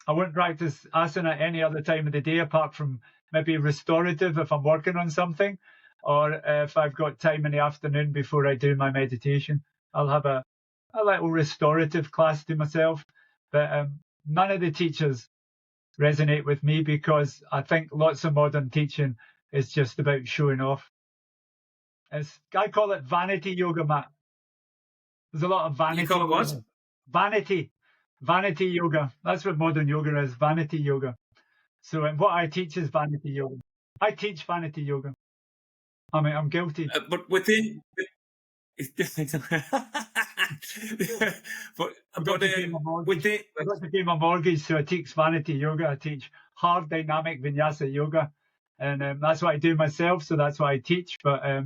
I won't practice asana any other time of the day apart from maybe restorative if I'm working on something, or if I've got time in the afternoon before I do my meditation. I'll have a little restorative class to myself. But none of the teachers resonate with me because I think lots of modern teaching is just about showing off. I call it vanity yoga, Matt. There's a lot of vanity. You call it what? Vanity yoga. That's what modern yoga is, vanity yoga. So what I teach is vanity yoga. I teach vanity yoga. I mean, I'm guilty. But within... I've got to pay my mortgage, so I teach vanity yoga. I teach hard dynamic vinyasa yoga. And that's what I do myself, so that's what I teach. But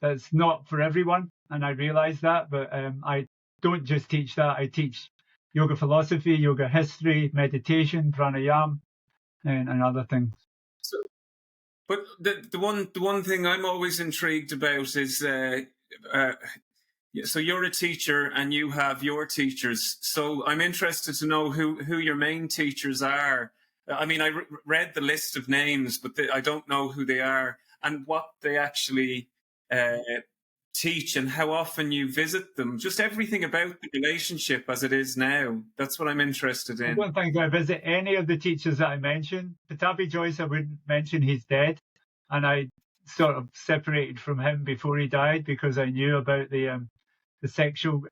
that's not for everyone, and I realise that. But I don't just teach that. I teach yoga philosophy, yoga history, meditation, pranayama, and other things. So, but the one thing I'm always intrigued about is So you're a teacher and you have your teachers. So I'm interested to know who your main teachers are. I mean, I read the list of names, but I don't know who they are and what they actually teach and how often you visit them. Just everything about the relationship as it is now. That's what I'm interested in. I don't think I visit any of the teachers that I mentioned. Pattabhi Joyce, I wouldn't mention, he's dead. And I sort of separated from him before he died because I knew about the sexual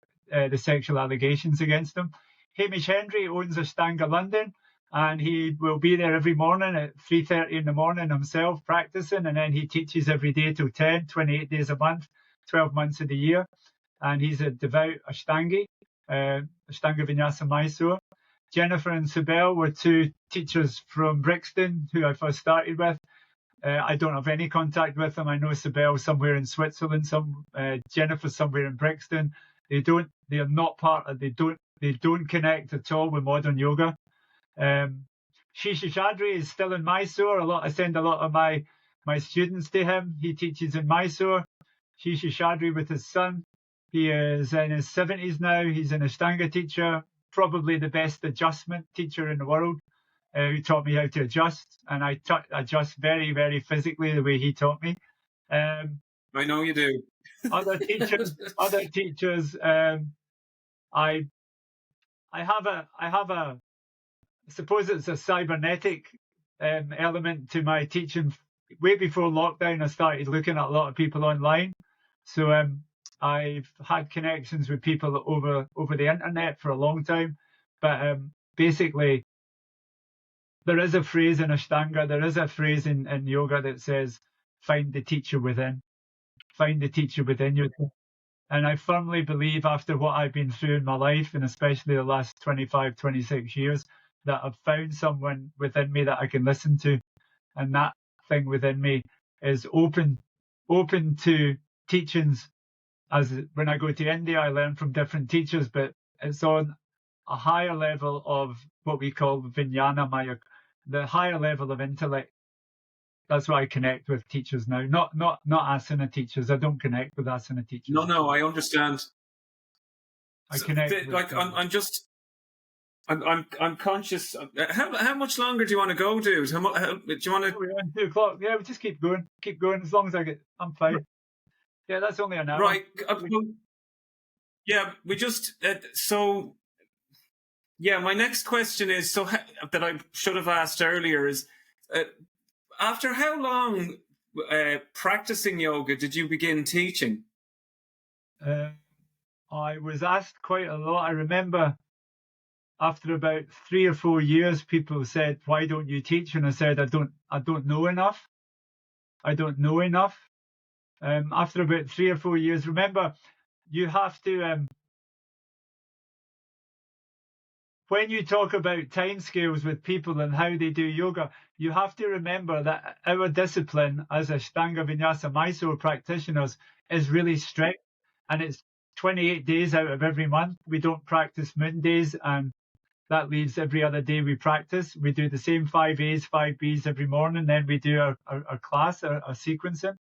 allegations against him. Hamish Hendry owns aṣṭāṅga London, and he will be there every morning at 3:30 in the morning himself practicing, and then he teaches every day till 10, 28 days a month, 12 months of the year. And he's a devout aṣṭāṅgi, aṣṭāṅga vinyasa Mysore. Jennifer and Sibel were two teachers from Brixton who I first started with. I don't have any contact with them. I know Sibel somewhere in Switzerland, Jennifer somewhere in Brixton. They don't connect at all with modern yoga. Shisha Shadri is still in Mysore. I send a lot of my students to him. He teaches in Mysore. Shisha Shadri with his son. He is in his 70s now. He's an aṣṭāṅga teacher, probably the best adjustment teacher in the world. Who taught me how to adjust, and I adjust very, very physically the way he taught me. I know you do. Other teachers. I suppose it's a cybernetic element to my teaching. Way before lockdown, I started looking at a lot of people online. So I've had connections with people over the internet for a long time, but basically. There is a phrase in aṣṭāṅga, there is a phrase in yoga that says, find the teacher within. Find the teacher within you. And I firmly believe after what I've been through in my life, and especially the last 25, 26 years, that I've found someone within me that I can listen to. And that thing within me is open to teachings. As when I go to India, I learn from different teachers, but it's on a higher level of what we call vijnana maya, the higher level of intellect. That's why I connect with teachers now, not asana teachers. I don't connect with asana teachers. No, I understand. I connect. I'm conscious. How much longer do you want to go, dude? Do you want to? 2 o'clock. Yeah, we just keep going. As long as I'm fine. Yeah, that's only an hour. Right. Yeah, we just so. Yeah, my next question is that I should have asked earlier is after how long practicing yoga did you begin teaching? I was asked quite a lot. I remember after about 3 or 4 years, people said, "Why don't you teach?" And I said, "I don't know enough. I don't know enough." After about 3 or 4 years, remember, you have to. When you talk about timescales with people and how they do yoga, you have to remember that our discipline as aṣṭāṅga vinyasa Mysore practitioners is really strict, and it's 28 days out of every month. We don't practice moon days, and that leaves every other day we practice. We do the same 5 A's, 5 B's every morning, then we do our class, our sequencing.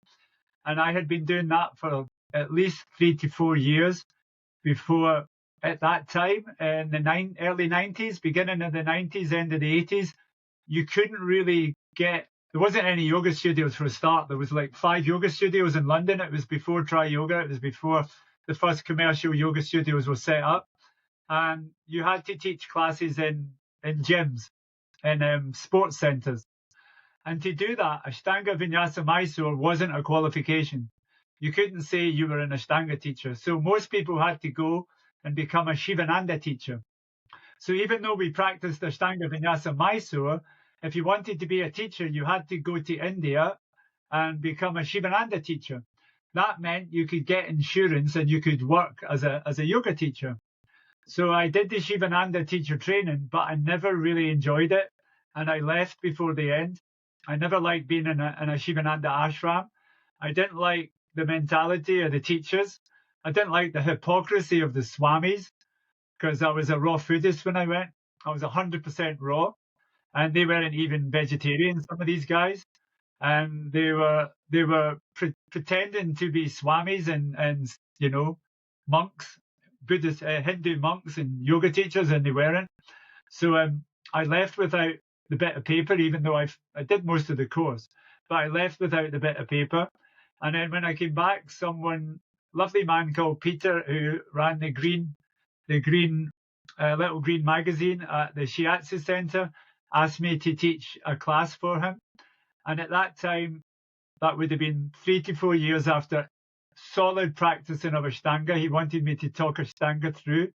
And I had been doing that for at least 3 to 4 years before. At that time, in the early 90s, beginning of the 90s, end of the 80s, you couldn't really there wasn't any yoga studios for a start. There was like 5 yoga studios in London. It was before Tri Yoga. It was before the first commercial yoga studios were set up. And you had to teach classes in gyms, in sports centres. And to do that, aṣṭāṅga vinyasa Mysore wasn't a qualification. You couldn't say you were an aṣṭāṅga teacher. So most people had to go and become a Shivananda teacher. So even though we practiced aṣṭāṅga vinyasa Mysore, if you wanted to be a teacher, you had to go to India and become a Shivananda teacher. That meant you could get insurance and you could work as a yoga teacher. So I did the Shivananda teacher training, but I never really enjoyed it. And I left before the end. I never liked being in a Shivananda ashram. I didn't like the mentality of the teachers. I didn't like the hypocrisy of the swamis, because I was a raw foodist when I went. I was 100% raw, and they weren't even vegetarian, some of these guys. And they were pretending to be swamis and monks, Buddhist, Hindu monks and yoga teachers, and they weren't. So I left without the bit of paper, even though I did most of the course, but I left without the bit of paper. And then when I came back, lovely man called Peter, who ran the little green magazine at the Shiatsu Centre, asked me to teach a class for him. And at that time, that would have been 3 to 4 years after solid practicing of aṣṭāṅga. He wanted me to talk aṣṭāṅga through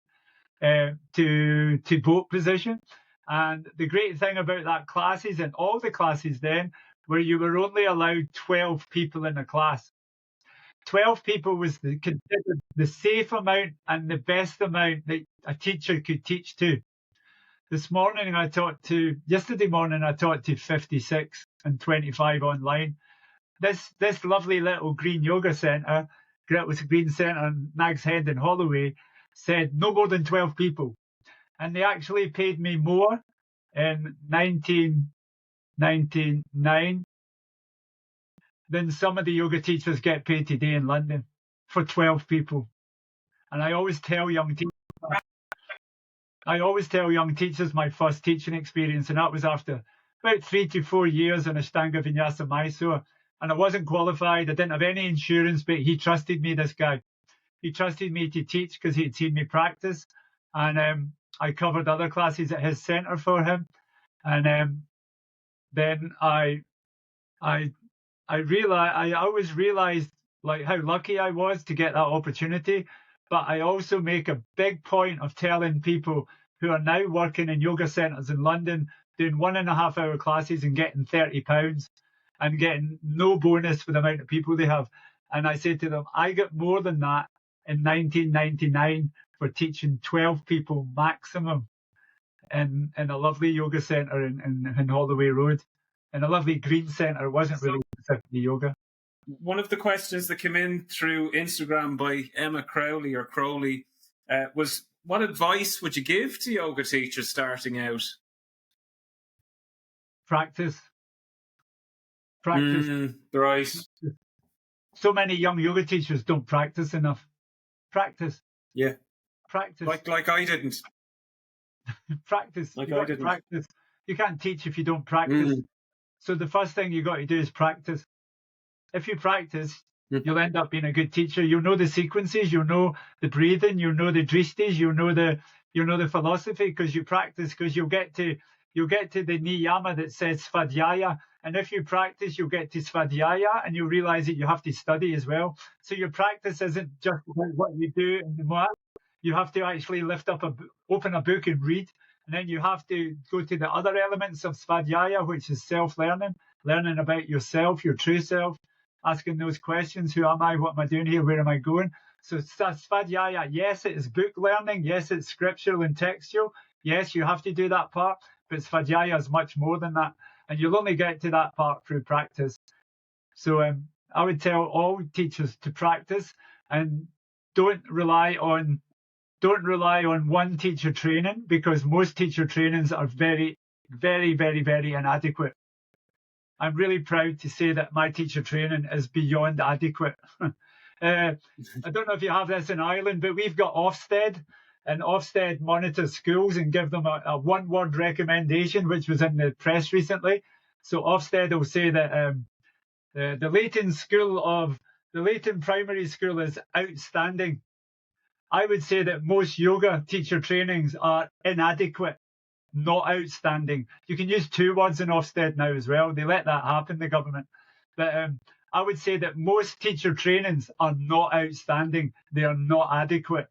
to boat position. And the great thing about that classes, and all the classes then, where you were only allowed 12 people in a class. 12 people was considered the safe amount and the best amount that a teacher could teach to. Yesterday morning I taught to 56 and 25 online. This lovely little green yoga centre, Green Centre in Nag's Head in Holloway, said no more than 12 people. And they actually paid me more in 1999 than some of the yoga teachers get paid today in London for 12 people. And I always tell young teachers my first teaching experience, and that was after about 3 to 4 years in aṣṭāṅga vinyasa Mysore. And I wasn't qualified. I didn't have any insurance, but he trusted me, this guy. He trusted me to teach because he'd seen me practice. And I covered other classes at his centre for him. And then I always realised like how lucky I was to get that opportunity. But I also make a big point of telling people who are now working in yoga centres in London, doing 1.5 hour classes and getting £30 and getting no bonus for the amount of people they have. And I say to them, I got more than that in 1999 for teaching 12 people maximum in a lovely yoga centre in Holloway Road, in a lovely green centre. It wasn't really specifically yoga. One of the questions that came in through Instagram by Emma Crowley was, what advice would you give to yoga teachers starting out? Practice. Right. So many young yoga teachers don't practice enough. Practice. Yeah. Practice. Like I didn't. Practice. Like you got to practice. You can't teach if you don't practice. So the first thing you got to do is practice. If you practice, you'll end up being a good teacher. You'll know the sequences, you'll know the breathing, you'll know the dristis, you'll know the philosophy, because you practice, because you'll get to the niyama that says svadhyaya. And if you practice, you'll get to svadhyaya, and you'll realize that you have to study as well. So your practice isn't just about what you do in the mat. You have to actually open a book and read. And then you have to go to the other elements of svadhyaya, which is self-learning, learning about yourself, your true self, asking those questions. Who am I? What am I doing here? Where am I going? So svadhyaya, yes, it is book learning. Yes, it's scriptural and textual. Yes, you have to do that part. But svadhyaya is much more than that. And you'll only get to that part through practice. So I would tell all teachers to practice, and don't rely on one teacher training, because most teacher trainings are very, very, very, very inadequate. I'm really proud to say that my teacher training is beyond adequate. I don't know if you have this in Ireland, but we've got Ofsted, and Ofsted monitors schools and give them a one-word recommendation, which was in the press recently. So Ofsted will say that the Leighton Primary School is outstanding. I would say that most yoga teacher trainings are inadequate, not outstanding. You can use 2 words in Ofsted now as well. They let that happen, the government. But I would say that most teacher trainings are not outstanding. They are not adequate.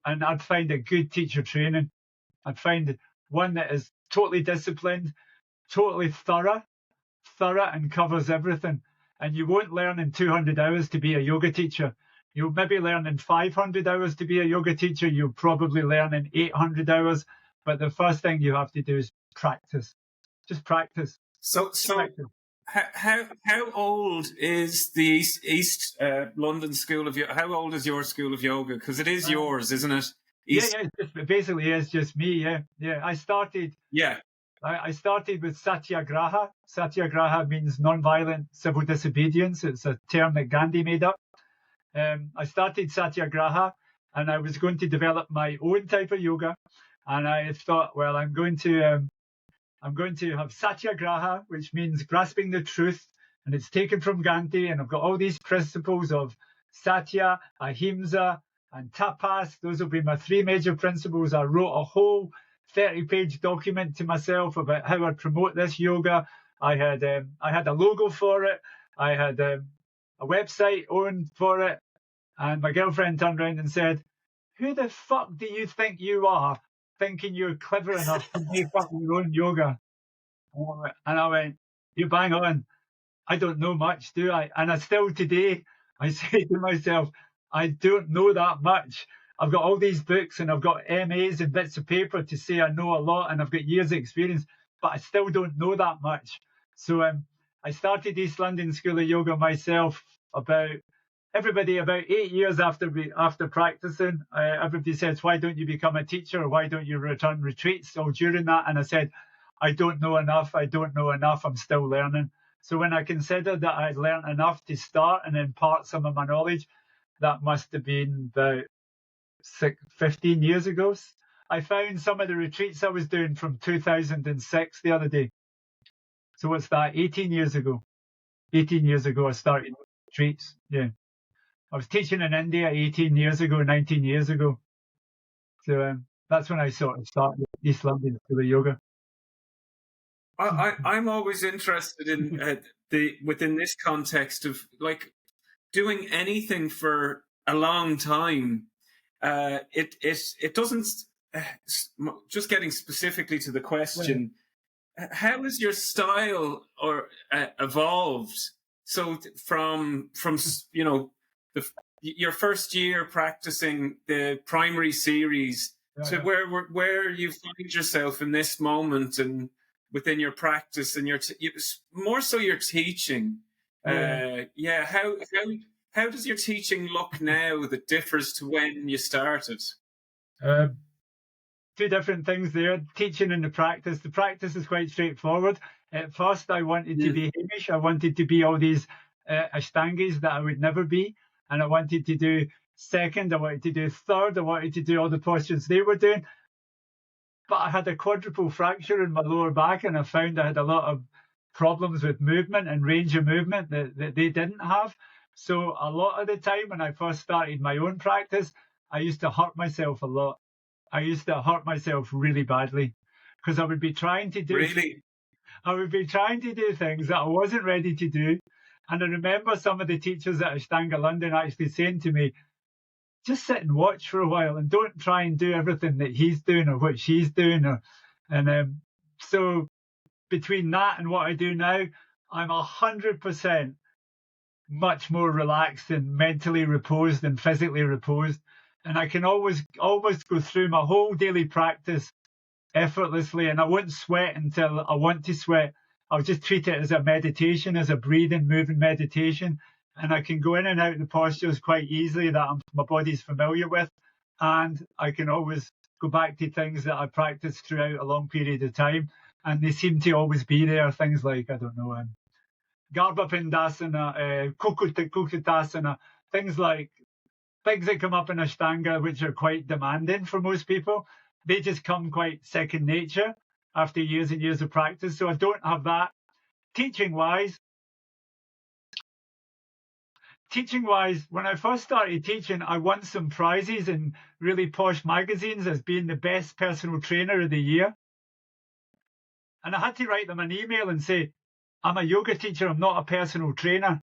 And I'd find a good teacher training. I'd find one that is totally disciplined, totally thorough and covers everything. And you won't learn in 200 hours to be a yoga teacher. You'll maybe learn in 500 hours to be a yoga teacher. You'll probably learn in 800 hours. But the first thing you have to do is practice. Just practice. So practice. How old is the East London School of Yoga? How old is your School of Yoga? Because it is yours, isn't it? Basically, it's just me. Yeah. I started. Yeah. I started with satyagraha. Satyagraha means non-violent civil disobedience. It's a term that Gandhi made up. I started satyagraha, and I was going to develop my own type of yoga. And I thought, well, I'm going to have satyagraha, which means grasping the truth, and it's taken from Gandhi. And I've got all these principles of satya, ahimsa, and tapas. Those will be my three major principles. I wrote a whole 30-page document to myself about how I'd promote this yoga. I had a logo for it. I had a website owned for it. And my girlfriend turned around and said, "Who the fuck do you think you are, thinking you're clever enough to make up your own yoga?" And I went, "You bang on. I don't know much, do I?" And I still today, I say to myself, I don't know that much. I've got all these books and I've got MAs and bits of paper to say I know a lot, and I've got years of experience, but I still don't know that much. So I started East London School of Yoga myself about 8 years after practicing. Everybody says, "Why don't you become a teacher? Or why don't you return retreats?" All during that. And I said, I don't know enough. I'm still learning. So when I considered that I'd learned enough to start and impart some of my knowledge, that must have been about 15 years ago. I found some of the retreats I was doing from 2006 the other day. So what's that? 18 years ago. 18 years ago, I started retreats. Yeah. I was teaching in India 18 years ago, 19 years ago. So that's when I sort of started East London School of Yoga. I'm always interested in within this context of like doing anything for a long time. It doesn't. Just getting specifically to the question, how has your style evolved? So from your first year practicing the primary series to where you find yourself in this moment and within your practice and more so your teaching. How does your teaching look now that differs to when you started? Two different things there, teaching and the practice. The practice is quite straightforward. At first, I wanted to be Hamish. I wanted to be all these aṣṭāṅgas that I would never be. And I wanted to do second, I wanted to do third, I wanted to do all the postures they were doing. But I had a quadruple fracture in my lower back, and I found I had a lot of problems with movement and range of movement that they didn't have. So a lot of the time when I first started my own practice, I used to hurt myself a lot. I used to hurt myself really badly because I would be trying to do things that I wasn't ready to do. And I remember some of the teachers at aṣṭāṅga London actually saying to me, just sit and watch for a while and don't try and do everything that he's doing or what she's doing. So between that and what I do now, I'm 100% much more relaxed and mentally reposed and physically reposed. And I can almost go through my whole daily practice effortlessly, and I won't sweat until I want to sweat. I'll just treat it as a meditation, as a breathing, moving meditation. And I can go in and out of the postures quite easily that my body's familiar with. And I can always go back to things that I practiced throughout a long period of time. And they seem to always be there. Things like, I don't know, Garbhapindasana, Kukutasana, things that come up in aṣṭāṅga, which are quite demanding for most people. They just come quite second nature after years and years of practice. So I don't have that. Teaching-wise, when I first started teaching, I won some prizes in really posh magazines as being the best personal trainer of the year. And I had to write them an email and say, I'm a yoga teacher, I'm not a personal trainer.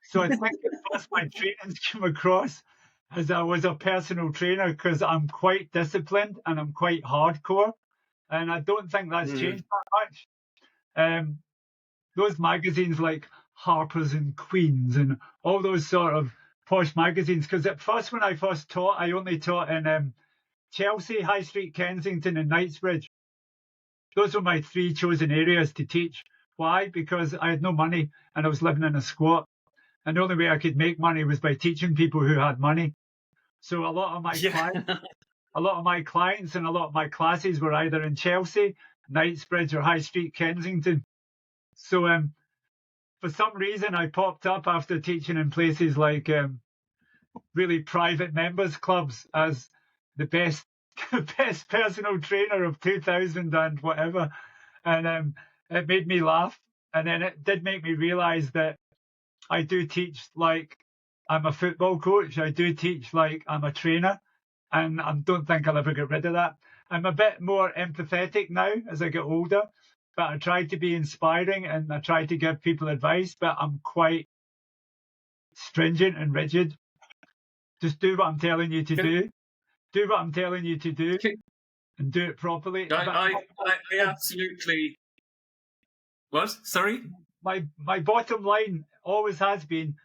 So I think at first my trainings came across as I was a personal trainer because I'm quite disciplined and I'm quite hardcore. And I don't think that's changed that much. Those magazines like Harper's and Queen's and all those sort of posh magazines, because at first when I first taught, I only taught in Chelsea, High Street, Kensington and Knightsbridge. Those were my three chosen areas to teach. Why? Because I had no money and I was living in a squat. And the only way I could make money was by teaching people who had money. So a lot of my clients and a lot of my classes were either in Chelsea, Knightsbridge or High Street, Kensington. So for some reason I popped up after teaching in places like really private members clubs as the best best personal trainer of 2000 and whatever. And it made me laugh. And then it did make me realize that I do teach like I'm a football coach. I do teach like I'm a trainer. And I don't think I'll ever get rid of that. I'm a bit more empathetic now as I get older, but I try to be inspiring and I try to give people advice, but I'm quite stringent and rigid. Just do what I'm telling you to do. Do what I'm telling you to do and do it properly. I absolutely... What? Sorry? My bottom line always has been,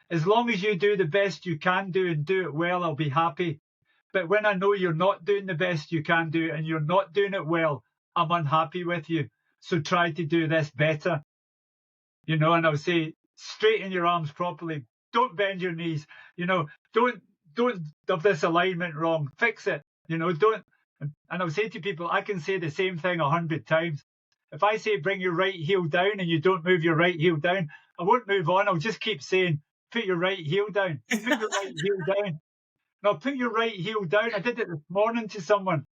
as long as you do the best you can do and do it well, I'll be happy. But when I know you're not doing the best you can do and you're not doing it well, I'm unhappy with you. So try to do this better. You know, and I'll say, straighten your arms properly. Don't bend your knees. You know, don't have this alignment wrong. Fix it. You know, don't. And I'll say to people, I can say the same thing 100 times. If I say bring your right heel down and you don't move your right heel down, I won't move on. I'll just keep saying, put your right heel down. Put your right heel down. No, put your right heel down. I did it this morning to someone,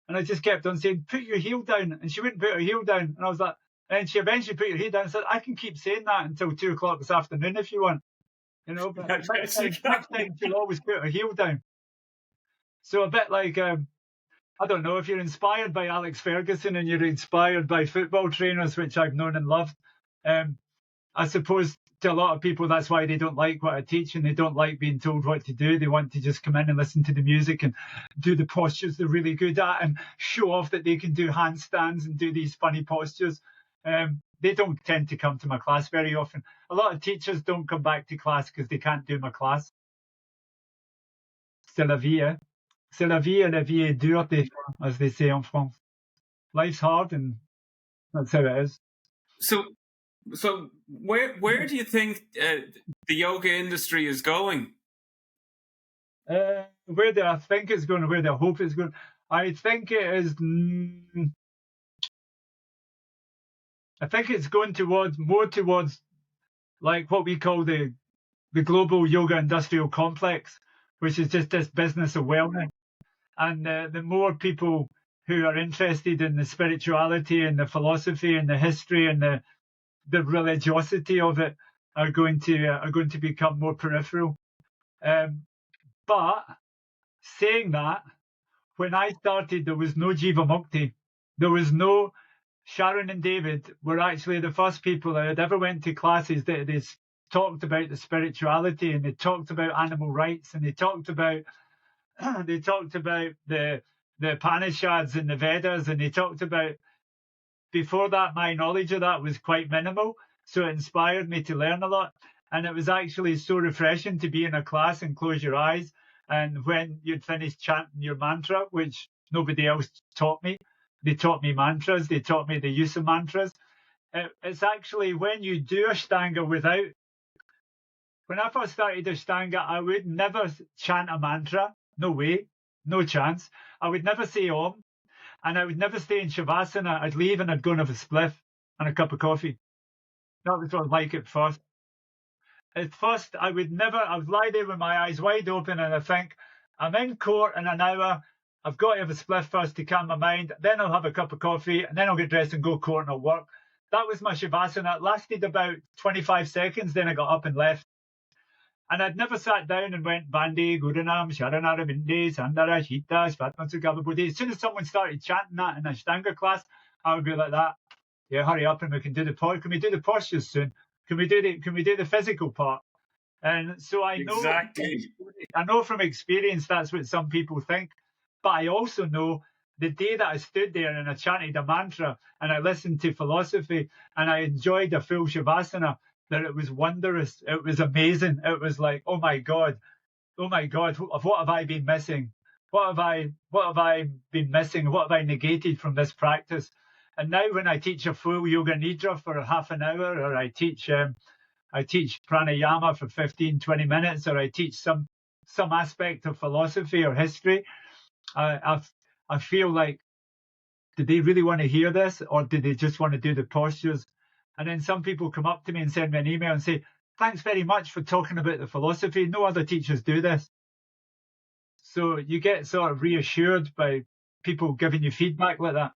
and I just kept on saying, put your heel down. And she wouldn't put her heel down. And I was like, and she eventually put her heel down and said, I can keep saying that until 2 o'clock this afternoon if you want. You know, but next time she'll always put her heel down. So a bit like, I don't know, if you're inspired by Alex Ferguson and you're inspired by football trainers, which I've known and loved, I suppose to a lot of people, that's why they don't like what I teach and they don't like being told what to do. They want to just come in and listen to the music and do the postures they're really good at and show off that they can do handstands and do these funny postures. They don't tend to come to my class very often. A lot of teachers don't come back to class because they can't do my class. C'est la vie, eh? C'est la vie, et la vie est dure, des fois, as they say in France. Life's hard, and that's how it is. So where do you think the yoga industry is going? Where do I think it's going, where do I hope it's going? I think it is. I think it's going more towards like what we call the global yoga industrial complex, which is just this business of wellness. And the more people who are interested in the spirituality and the philosophy and the history and the religiosity of it are going to become more peripheral. But saying that, when I started, there was no Jivamukti. There was no Sharon and David were actually the first people that had ever went to classes that they talked about the spirituality and they talked about animal rights and they talked about the Upanishads and the Vedas, and they talked about, before that, my knowledge of that was quite minimal. So it inspired me to learn a lot. And it was actually so refreshing to be in a class and close your eyes. And when you'd finished chanting your mantra, which nobody else taught me, they taught me mantras, they taught me the use of mantras. It's actually when you do aṣṭāṅga without, when I first started aṣṭāṅga, I would never chant a mantra. No way, no chance. I would never say Om, and I would never stay in Shavasana. I'd leave and I'd go and have a spliff and a cup of coffee. That was what I like at first. At first, I would lie there with my eyes wide open and I think, I'm in court in an hour. I've got to have a spliff first to calm my mind. Then I'll have a cup of coffee and then I'll get dressed and go to court and I'll work. That was my Shavasana. It lasted about 25 seconds. Then I got up and left. And I'd never sat down and went, Bandi, Gurunam, Sharanara Vinde, Sandara, Shita, Svatmatsukava Buddhi. As soon as someone started chanting that in a aṣṭāṅga class, I would be like that. Yeah, hurry up and we can do can we do the postures soon? Can we do the physical part? And so I know, exactly. I know from experience that's what some people think. But I also know the day that I stood there and I chanted a mantra and I listened to philosophy and I enjoyed a full Shavasana, that it was wondrous. It was amazing. It was like, oh my God, what have I been missing? What have I been missing? What have I negated from this practice? And now when I teach a full yoga nidra for half an hour, or I teach pranayama for 15, 20 minutes, or I teach some aspect of philosophy or history, I feel like, did they really want to hear this, or did they just want to do the postures? And then some people come up to me and send me an email and say, thanks very much for talking about the philosophy. No other teachers do this. So you get sort of reassured by people giving you feedback like that.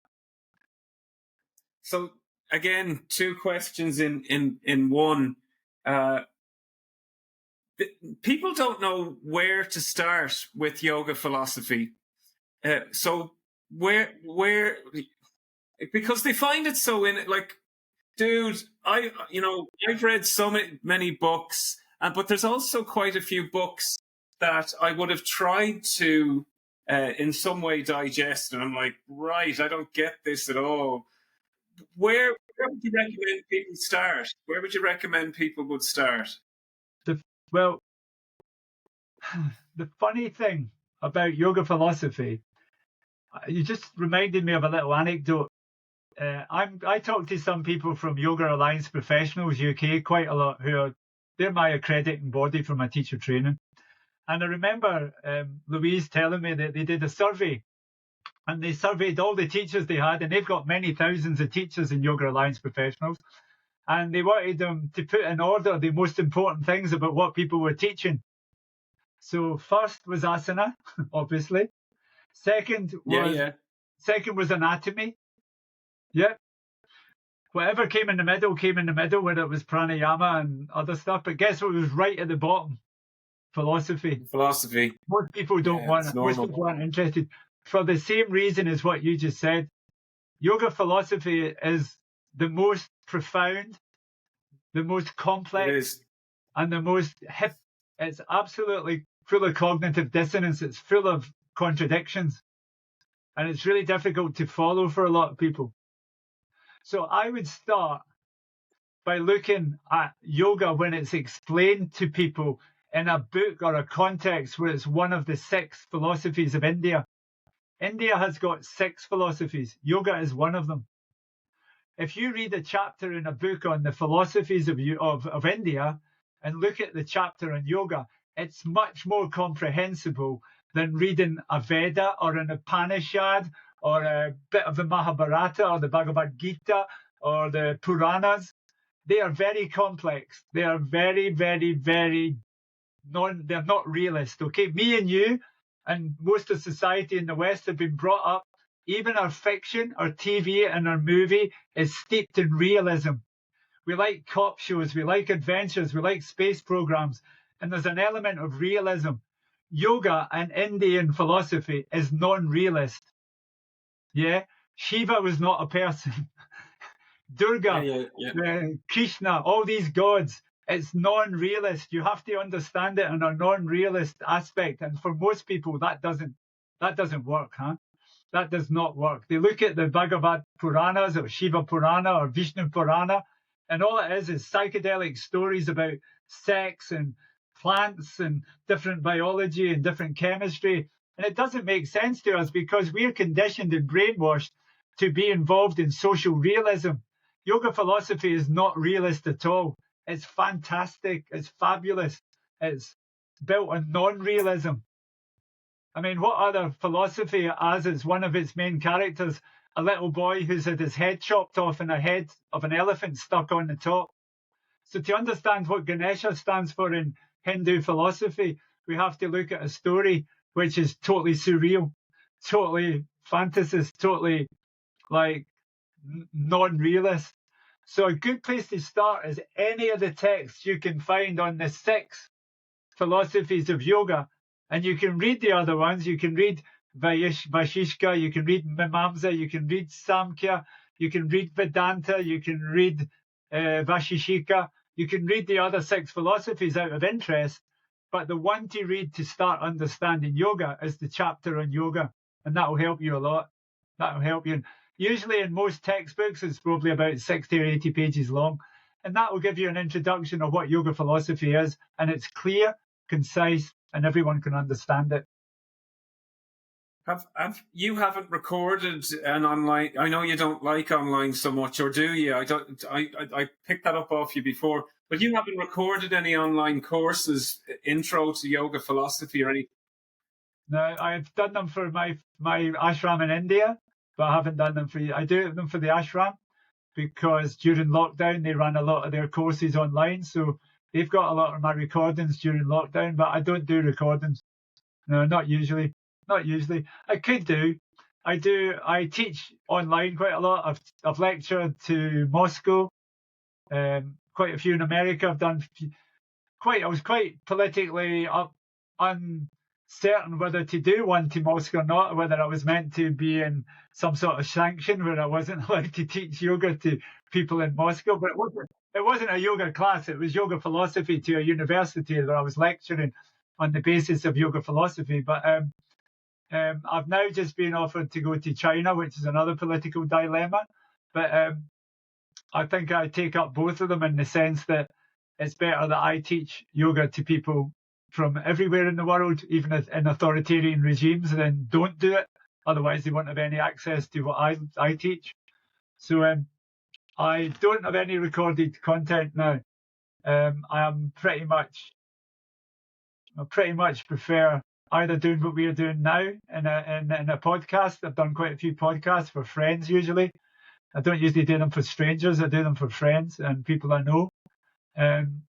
So again, two questions in one. People don't know where to start with yoga philosophy. So where, because they find it so like, dude, I've read so many books, but there's also quite a few books that I would have tried to in some way digest, and I'm like, right, I don't get this at all. Where would you recommend people start? Where would you recommend people would start? Well, the funny thing about yoga philosophy, you just reminded me of a little anecdote. I talk to some people from Yoga Alliance Professionals UK quite a lot, they're my accrediting body for my teacher training. And I remember Louise telling me that they did a survey, and they surveyed all the teachers they had, and they've got many thousands of teachers in Yoga Alliance Professionals, and they wanted them to put in order the most important things about what people were teaching. So first was asana, obviously. Second was anatomy. Yeah. Whatever came in the middle, whether it was pranayama and other stuff. But guess what was right at the bottom? Philosophy. Most people don't want it. Most people aren't interested. For the same reason as what you just said. Yoga philosophy is the most profound, the most complex, and the most hip. It's absolutely full of cognitive dissonance. It's full of contradictions. And it's really difficult to follow for a lot of people. So I would start by looking at yoga when it's explained to people in a book or a context where it's one of the 6 philosophies of India. India has got 6 philosophies. Yoga is one of them. If you read a chapter in a book on the philosophies of India and look at the chapter on yoga, it's much more comprehensible than reading a Veda or an Upanishad or a bit of the Mahabharata or the Bhagavad Gita or the Puranas. They are very complex. They are very, very, very they're not realist. Okay, me and you and most of society in the West have been brought up, even our fiction, our TV and our movie is steeped in realism. We like cop shows, we like adventures, we like space programs, and there's an element of realism. Yoga and Indian philosophy is non-realist. Yeah, Shiva was not a person. Durga, Krishna, all these gods, it's non-realist. You have to understand it in a non-realist aspect. And for most people, that doesn't work, huh? That does not work. They look at the Bhagavad Puranas or Shiva Purana or Vishnu Purana, and all it is psychedelic stories about sex and plants and different biology and different chemistry. And it doesn't make sense to us because we're conditioned and brainwashed to be involved in social realism. Yoga philosophy is not realist at all. It's fantastic. It's fabulous. It's built on non-realism. I mean, what other philosophy has as one of its main characters a little boy who's had his head chopped off and a head of an elephant stuck on the top? So to understand what Ganesha stands for in Hindu philosophy, we have to look at a story which is totally surreal, totally fantasist, totally like non-realist. So a good place to start is any of the texts you can find on the 6 philosophies of yoga. And you can read the other ones. You can read Vaishishka, you can read Mimamsa, you can read Samkhya, you can read Vedanta, you can read Vaishishika. You can read the other 6 philosophies out of interest. But the one to read to start understanding yoga is the chapter on yoga. And that will help you a lot. That will help you. Usually in most textbooks, it's probably about 60 or 80 pages long. And that will give you an introduction of what yoga philosophy is. And it's clear, concise, and everyone can understand it. You haven't recorded an online? I know you don't like online so much, or do you? I picked that up off you before, but you haven't recorded any online courses, intro to yoga philosophy or anything? No, I've done them for my ashram in India, but I haven't done them I do them for the ashram because during lockdown they ran a lot of their courses online. So They've got a lot of my recordings during lockdown, but I don't do recordings. No, not usually. Not usually. I could do. I do. I teach online quite a lot. I've lectured to Moscow, quite a few in America. I've done I was quite politically uncertain whether to do one to Moscow or not, whether I was meant to be in some sort of sanction where I wasn't allowed to teach yoga to people in Moscow. But it wasn't a yoga class. It was yoga philosophy to a university where I was lecturing on the basis of yoga philosophy. But I've now just been offered to go to China, which is another political dilemma. But I think I take up both of them in the sense that it's better that I teach yoga to people from everywhere in the world, even in authoritarian regimes, than don't do it. Otherwise, they won't have any access to what I teach. So I don't have any recorded content now. I pretty much prefer either doing what we are doing now in a podcast. I've done quite a few podcasts for friends usually. I don't usually do them for strangers. I do them for friends and people I know. And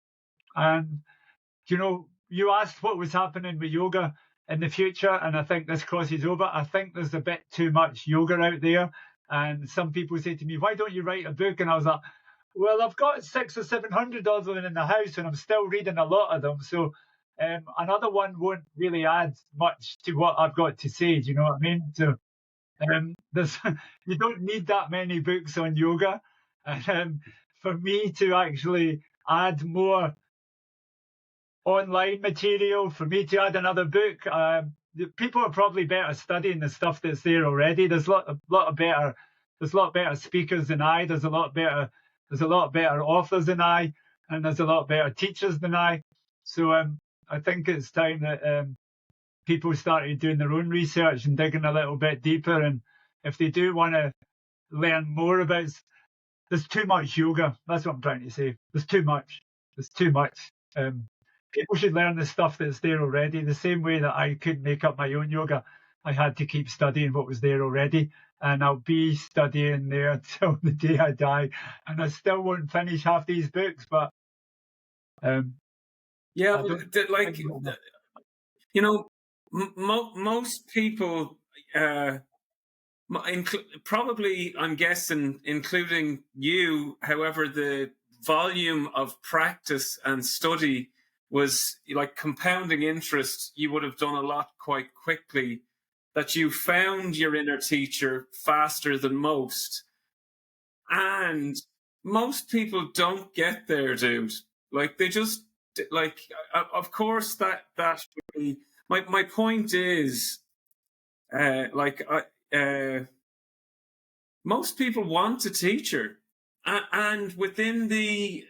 you asked what was happening with yoga in the future, and I think this crosses over. I think there's a bit too much yoga out there, and some people say to me, "Why don't you write a book?" And I was like, "Well, I've got 600 or 700 of them in the house, and I'm still reading a lot of them. So another one won't really add much to what I've got to say. Do you know what I mean?" So there's you don't need that many books on yoga, and for me to actually add more online material, for me to add another book, people are probably better studying the stuff that's there already. There's a lot better speakers than I. There's a lot better authors than I, and there's a lot better teachers than I. So I think it's time that people started doing their own research and digging a little bit deeper. And if they do want to learn more about, there's too much yoga. That's what I'm trying to say. There's too much. People should learn the stuff that's there already. The same way that I couldn't make up my own yoga, I had to keep studying what was there already. And I'll be studying there till the day I die. And I still won't finish half these books, but most people, probably, I'm guessing, including you, however, the volume of practice and study was like compounding interest. You would have done a lot quite quickly, that you found your inner teacher faster than most. And most people don't get there, dude. Like, they just, like, of course, that would be, my point is, most people want a teacher, and within the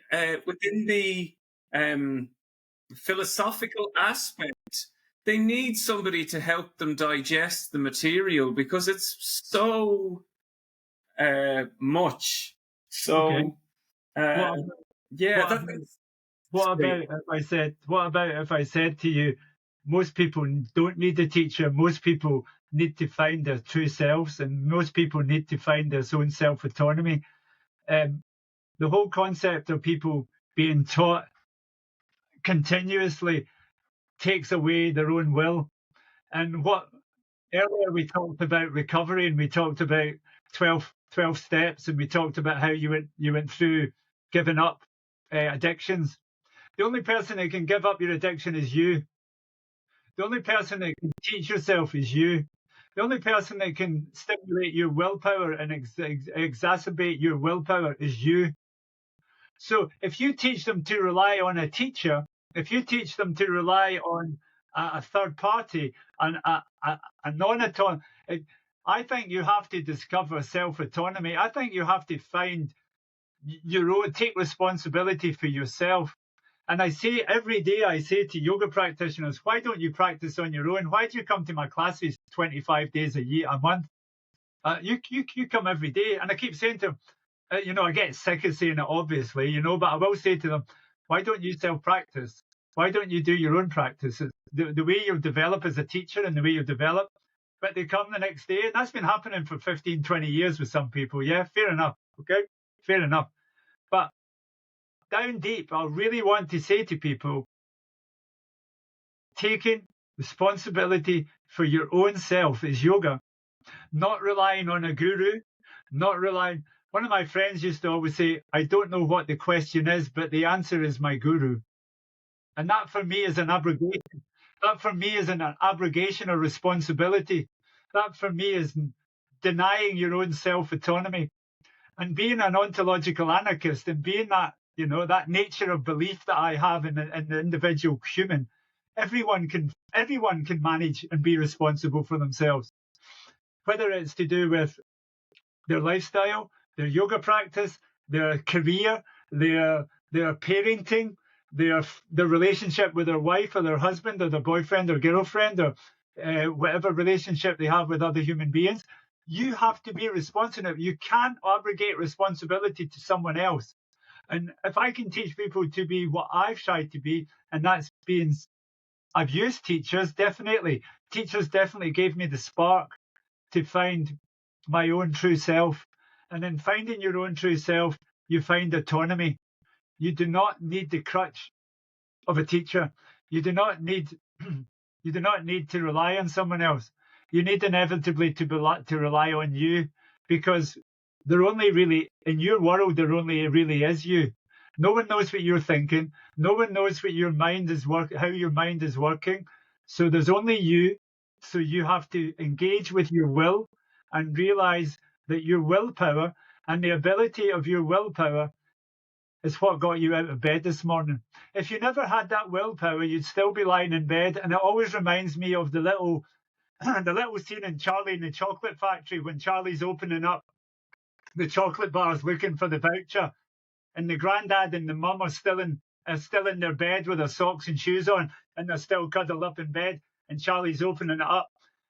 philosophical aspect, they need somebody to help them digest the material because it's so much. So, What about if I said to you, most people don't need a teacher. Most people need to find their true selves, and most people need to find their own self-autonomy. The whole concept of people being taught continuously takes away their own will. And what earlier we talked about recovery, and we talked about 12 steps, and we talked about how you went through giving up addictions. The only person that can give up your addiction is you. The only person that can teach yourself is you. The only person that can stimulate your willpower and exacerbate your willpower is you. So if you teach them to rely on a teacher, if you teach them to rely on a third party, a non-autonomous, I think you have to discover self-autonomy. I think you have to find your own, take responsibility for yourself. And I say every day, I say to yoga practitioners, why don't you practice on your own? Why do you come to my classes 25 days a month? You come every day. And I keep saying to them, I get sick of saying it, obviously, but I will say to them, why don't you self-practice? Why don't you do your own practice? The way you'll develop as a teacher and the way you'll develop, but they come the next day. And that's been happening for 15, 20 years with some people. Yeah, fair enough. Okay, fair enough. But down deep, I really want to say to people, taking responsibility for your own self is yoga, not relying on a guru, not relying. One of my friends used to always say, I don't know what the question is, but the answer is my guru. And that for me is an abrogation. That for me is an abrogation of responsibility. That for me is denying your own self-autonomy. And being an ontological anarchist and being that, that nature of belief that I have in the individual human, everyone can manage and be responsible for themselves. Whether it's to do with their lifestyle, their yoga practice, their career, their parenting, their relationship with their wife or their husband or their boyfriend or girlfriend or whatever relationship they have with other human beings, you have to be responsible. You can't abrogate responsibility to someone else. And if I can teach people to be what I've tried to be, and that's being, I've used teachers, definitely. Teachers definitely gave me the spark to find my own true self. And in finding your own true self, you find autonomy. You do not need the crutch of a teacher. You do not need to rely on someone else. You need inevitably to rely on you, because there only really, in your world, there only really is you. No one knows what you're thinking. No one knows what your mind is how your mind is working. So there's only you. So you have to engage with your will and realize that your willpower and the ability of your willpower is what got you out of bed this morning. If you never had that willpower, you'd still be lying in bed. And it always reminds me of the little scene in Charlie in the Chocolate Factory when Charlie's opening up the chocolate bars looking for the voucher, and the granddad and the mum are still in their bed with their socks and shoes on, and they're still cuddled up in bed, and Charlie's opening it up,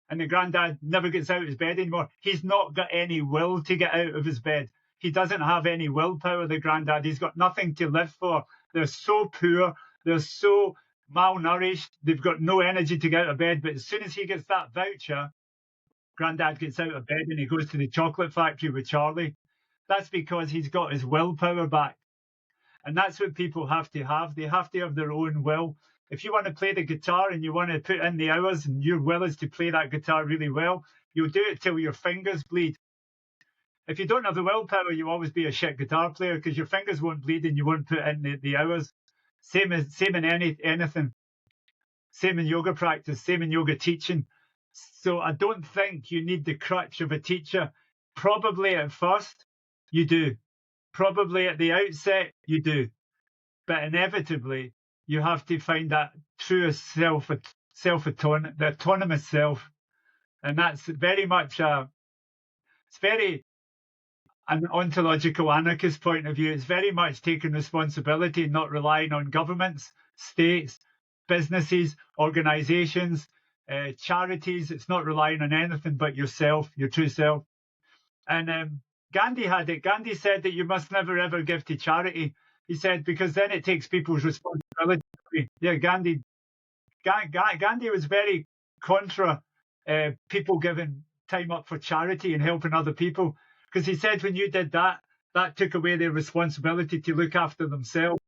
and the granddad never gets out of his bed anymore. He's not got any will to get out of his bed. He doesn't have any willpower, the granddad. He's got nothing to live for. They're so poor. They're so malnourished. They've got no energy to get out of bed. But as soon as he gets that voucher, granddad gets out of bed and he goes to the chocolate factory with Charlie. That's because he's got his willpower back. And that's what people have to have. They have to have their own will. If you want to play the guitar and you want to put in the hours and your will is to play that guitar really well, you'll do it till your fingers bleed. If you don't have the willpower, you'll always be a shit guitar player because your fingers won't bleed and you won't put in the hours. Same in anything. Same in yoga practice, same in yoga teaching. So I don't think you need the crutch of a teacher. Probably at first, you do. Probably at the outset, you do. But inevitably, you have to find that truest self, the autonomous self. And that's very much it's very an ontological anarchist point of view. It's very much taking responsibility, not relying on governments, states, businesses, organizations, charities. It's not relying on anything but yourself, your true self. And Gandhi had it. Gandhi said that you must never ever give to charity. He said, because then it takes people's responsibility. Yeah, Gandhi was very contra people giving time up for charity and helping other people, because he said when you did that, that took away their responsibility to look after themselves.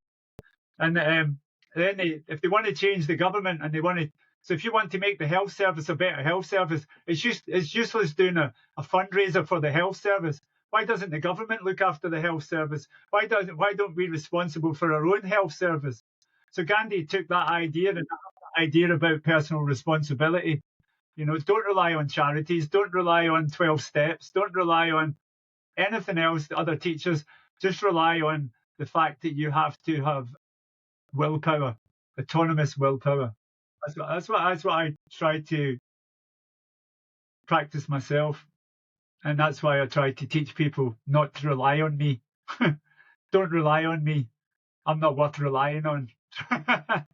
And then if they want to change the government and they want to, so if you want to make the health service a better health service, it's useless doing a fundraiser for the health service. Why doesn't the government look after the health service? Why don't we responsible for our own health service? So Gandhi took that idea and that idea about personal responsibility. Don't rely on charities, don't rely on 12 steps, don't rely on anything else, the other teachers. Just rely on the fact that you have to have willpower, autonomous willpower. That's what I try to practice myself. And that's why I try to teach people not to rely on me. Don't rely on me. I'm not worth relying on. I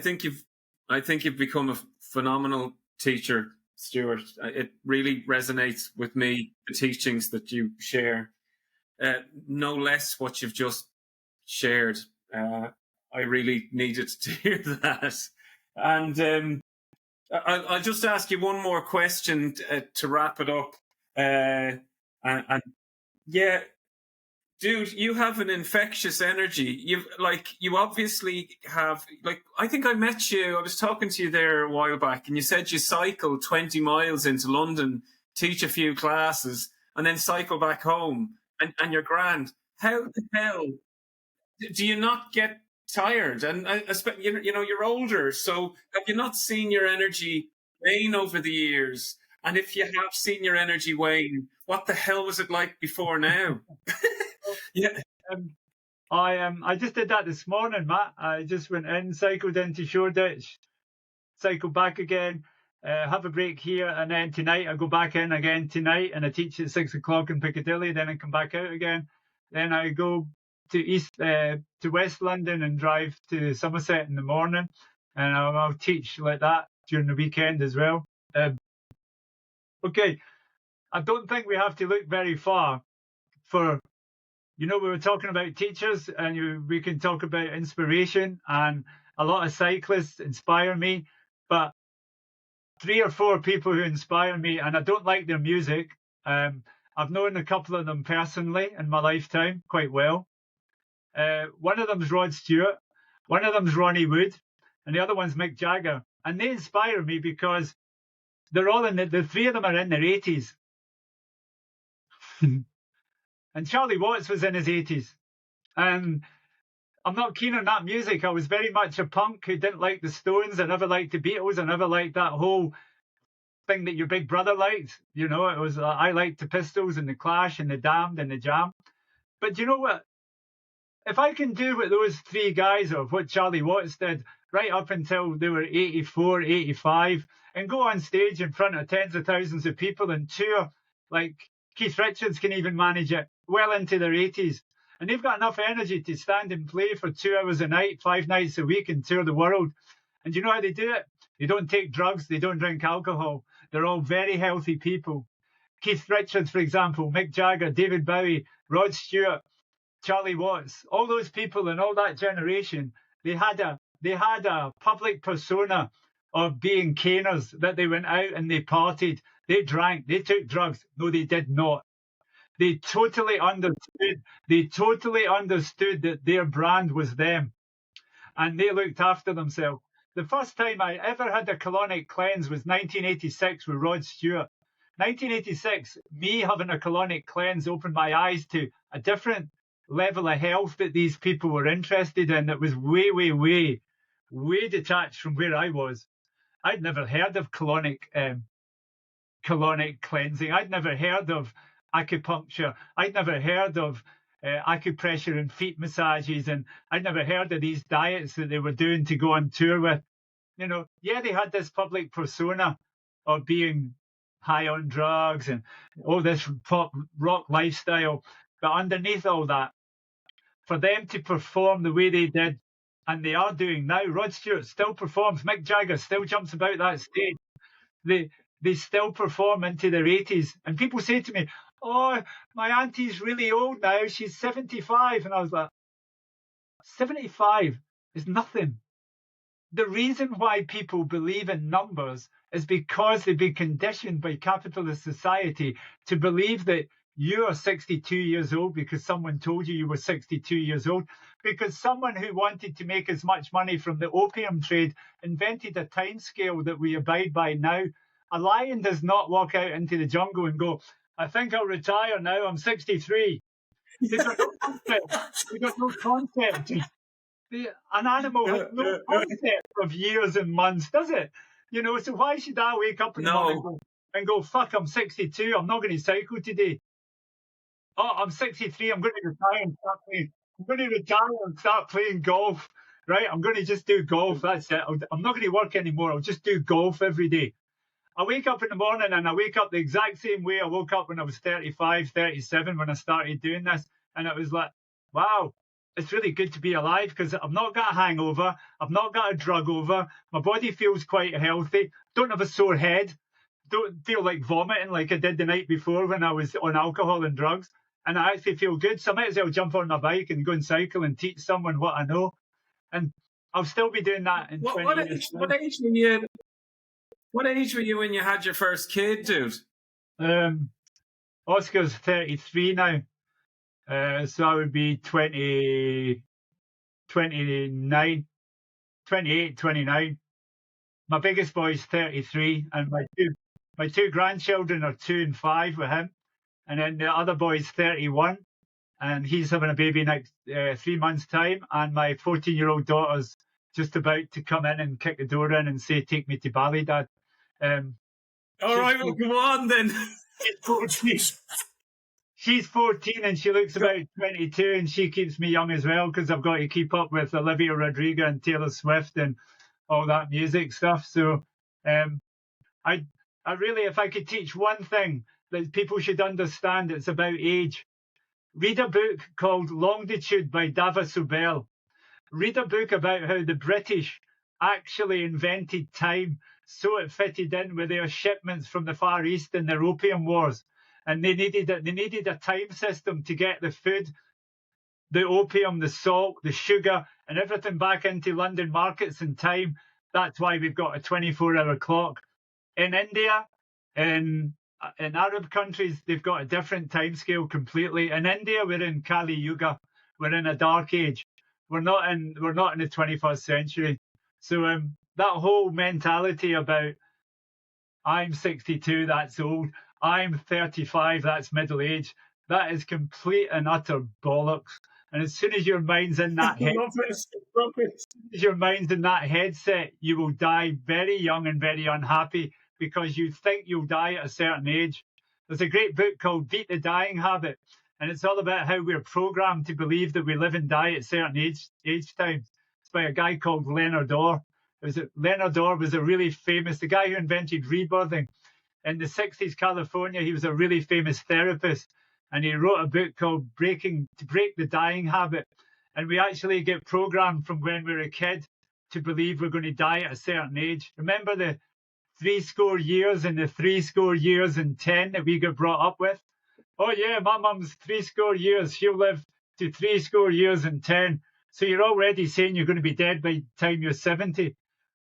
think you've become a phenomenal teacher, Stewart. It really resonates with me, the teachings that you share. No less what you've just shared. I really needed to hear that. And I'll just ask you one more question to wrap it up. And Yeah, dude, you have an infectious energy. You obviously have, like, I think I met you, I was talking to you there a while back, and you said you cycle 20 miles into London, teach a few classes, and then cycle back home, and you're grand. How the hell do you not get tired? And you know, you're older, so have you not seen your energy wane over the years? And if you have seen your energy wane, what the hell was it like before now? Yeah. I just did that this morning, Matt. I just went in, cycled into Shoreditch, cycled back again, have a break here, and then tonight I go back in again tonight, and I teach at 6 o'clock in Piccadilly. Then I come back out again. Then I go to West London and drive to Somerset in the morning, and I'll teach like that during the weekend as well. Okay, I don't think we have to look very far for. You know, we were talking about teachers, and we can talk about inspiration, and a lot of cyclists inspire me, but 3 or 4 people who inspire me, and I don't like their music. I've known a couple of them personally in my lifetime quite well. One of them's Rod Stewart, one of them's Ronnie Wood, and the other one's Mick Jagger. And they inspire me because they're all the 3 of them are in their 80s. And Charlie Watts was in his 80s. And I'm not keen on that music. I was very much a punk who didn't like the Stones. I never liked the Beatles. I never liked that whole thing that your big brother liked. You know, it was I liked the Pistols and the Clash and the Damned and the Jam. But you know what? If I can do what those 3 guys of what Charlie Watts did right up until they were 84, 85, and go on stage in front of tens of thousands of people and tour, like Keith Richards can even manage it well into their 80s. And they've got enough energy to stand and play for 2 hours a night, 5 nights a week, and tour the world. And you know how they do it? They don't take drugs. They don't drink alcohol. They're all very healthy people. Keith Richards, for example, Mick Jagger, David Bowie, Rod Stewart, Charlie Watts, all those people and all that generation, they had a public persona of being caners, that they went out and they partied, they drank, they took drugs. No, they did not. They totally understood that their brand was them, and they looked after themselves. The first time I ever had a colonic cleanse was 1986 with Rod Stewart. 1986, me having a colonic cleanse opened my eyes to a different level of health that these people were interested in that was way, way, way, way detached from where I was. I'd never heard of colonic cleansing. I'd never heard of acupuncture. I'd never heard of acupressure and feet massages, and I'd never heard of these diets that they were doing to go on tour with. You know, yeah, they had this public persona of being high on drugs and all this pop rock lifestyle, but underneath all that, for them to perform the way they did, and they are doing now, Rod Stewart still performs, Mick Jagger still jumps about that stage. They still perform into their 80s. And people say to me, oh, my auntie's really old now. She's 75. And I was like, 75 is nothing. The reason why people believe in numbers is because they've been conditioned by capitalist society to believe that you are 62 years old because someone told you were 62 years old, because someone who wanted to make as much money from the opium trade invented a time scale that we abide by now. A lion does not walk out into the jungle and go, I think I'll retire now, I'm 63. They've got no concept. They've got no concept. An animal has no concept of years and months, does it? You know, so why should I wake up in the morning and go, fuck, I'm 62, I'm not going to cycle today. Oh, I'm 63, I'm going to retire and start playing. I'm going to retire and start playing golf, right? I'm going to just do golf, that's it. I'm not going to work anymore, I'll just do golf every day. I wake up in the morning and I wake up the exact same way I woke up when I was 35, 37 when I started doing this. And it was like, wow, it's really good to be alive because I've not got a hangover. I've not got a drug over. My body feels quite healthy. Don't have a sore head. Don't feel like vomiting like I did the night before when I was on alcohol and drugs. And I actually feel good. So I might as well jump on my bike and go and cycle and teach someone what I know. And I'll still be doing that in 20 years. What age were you when you had your first kid, dude? Oscar's 33 now. So I would be 20, 29, 28, 29. My biggest boy's 33, and my two grandchildren are 2 and 5 with him. And then the other boy's 31, and he's having a baby next 3 months' time. And my 14-year-old daughter's just about to come in and kick the door in and say, "Take me to Bali, Dad." All right, well, come on then. She's 14 and she looks about 22, and she keeps me young as well because I've got to keep up with Olivia Rodrigo and Taylor Swift and all that music stuff. So I really, if I could teach one thing that people should understand, it's about age. Read a book called Longitude by Dava Sobel. Read a book about how the British actually invented time so it fitted in with their shipments from the Far East in their opium wars. And they needed a time system to get the food, the opium, the salt, the sugar, and everything back into London markets in time. That's why we've got a 24-hour clock. In India, in Arab countries, they've got a different time scale completely. In India, we're in Kali Yuga. We're in a dark age. We're not in the 21st century. So that whole mentality about I'm 62, that's old. I'm 35, that's middle age. That is complete and utter bollocks. And as soon as your mind's in that headset, you will die very young and very unhappy because you think you'll die at a certain age. There's a great book called Beat the Dying Habit, and it's all about how we're programmed to believe that we live and die at certain age times. It's by a guy called Leonard Orr. Leonard Orr was the guy who invented rebirthing. In the 60s, California, he was a really famous therapist, and he wrote a book called To Break the Dying Habit. And we actually get programmed from when we're a kid to believe we're going to die at a certain age. Remember the 70 years and the 70 years and 10 that we got brought up with? Oh yeah, my mum's 70 years. She'll live to 70 years and 10. So you're already saying you're going to be dead by the time you're 70.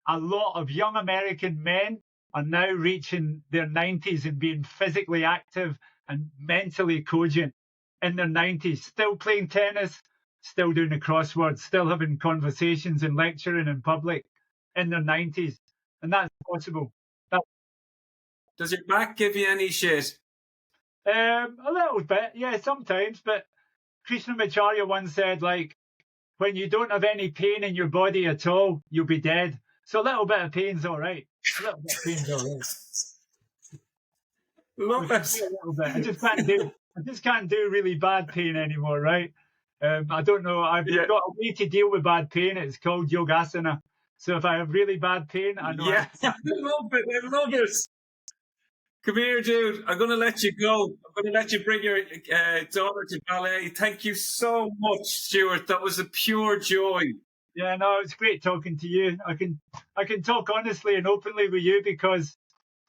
A lot of young American men are now reaching their 90s and being physically active and mentally cogent in their 90s, still playing tennis, still doing the crosswords, still having conversations and lecturing in public in their 90s. And that's possible. Does your back give you any shit? A little bit, yeah, sometimes. But Krishnamacharya once said, like, when you don't have any pain in your body at all, you'll be dead. So a little bit of pain's all right. A little bit of pain's all right. Love it. A little bit. I just can't do really bad pain anymore, right? I don't know. I've got a way to deal with bad pain. It's called yogasana. So if I have really bad pain, I know. Yeah, I love it. I love it. Come here, dude. I'm going to let you go. I'm going to let you bring your daughter to ballet. Thank you so much, Stewart. That was a pure joy. Yeah, no, it's great talking to you. I can talk honestly and openly with you because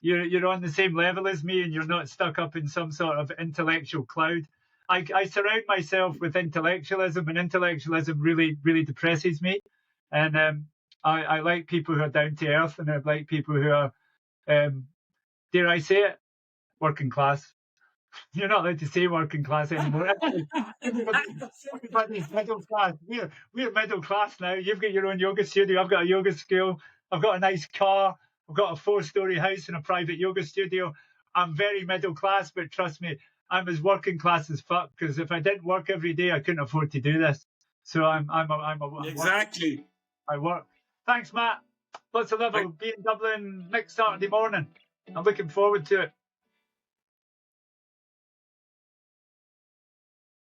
you're on the same level as me and you're not stuck up in some sort of intellectual cloud. I surround myself with intellectualism, and intellectualism really, really depresses me. And I like people who are down to earth, and I like people who are, dare I say it, working class. You're not allowed to say working class anymore. Everybody's middle class. We're middle class now. You've got your own yoga studio. I've got a yoga school. I've got a nice car. I've got a 4-story house and a private yoga studio. I'm very middle class, but trust me, I'm as working class as fuck. Because if I didn't work every day, I couldn't afford to do this. So I'm Exactly. I work. Thanks, Matt. Lots of love. I'll be in Dublin next Saturday morning. I'm looking forward to it.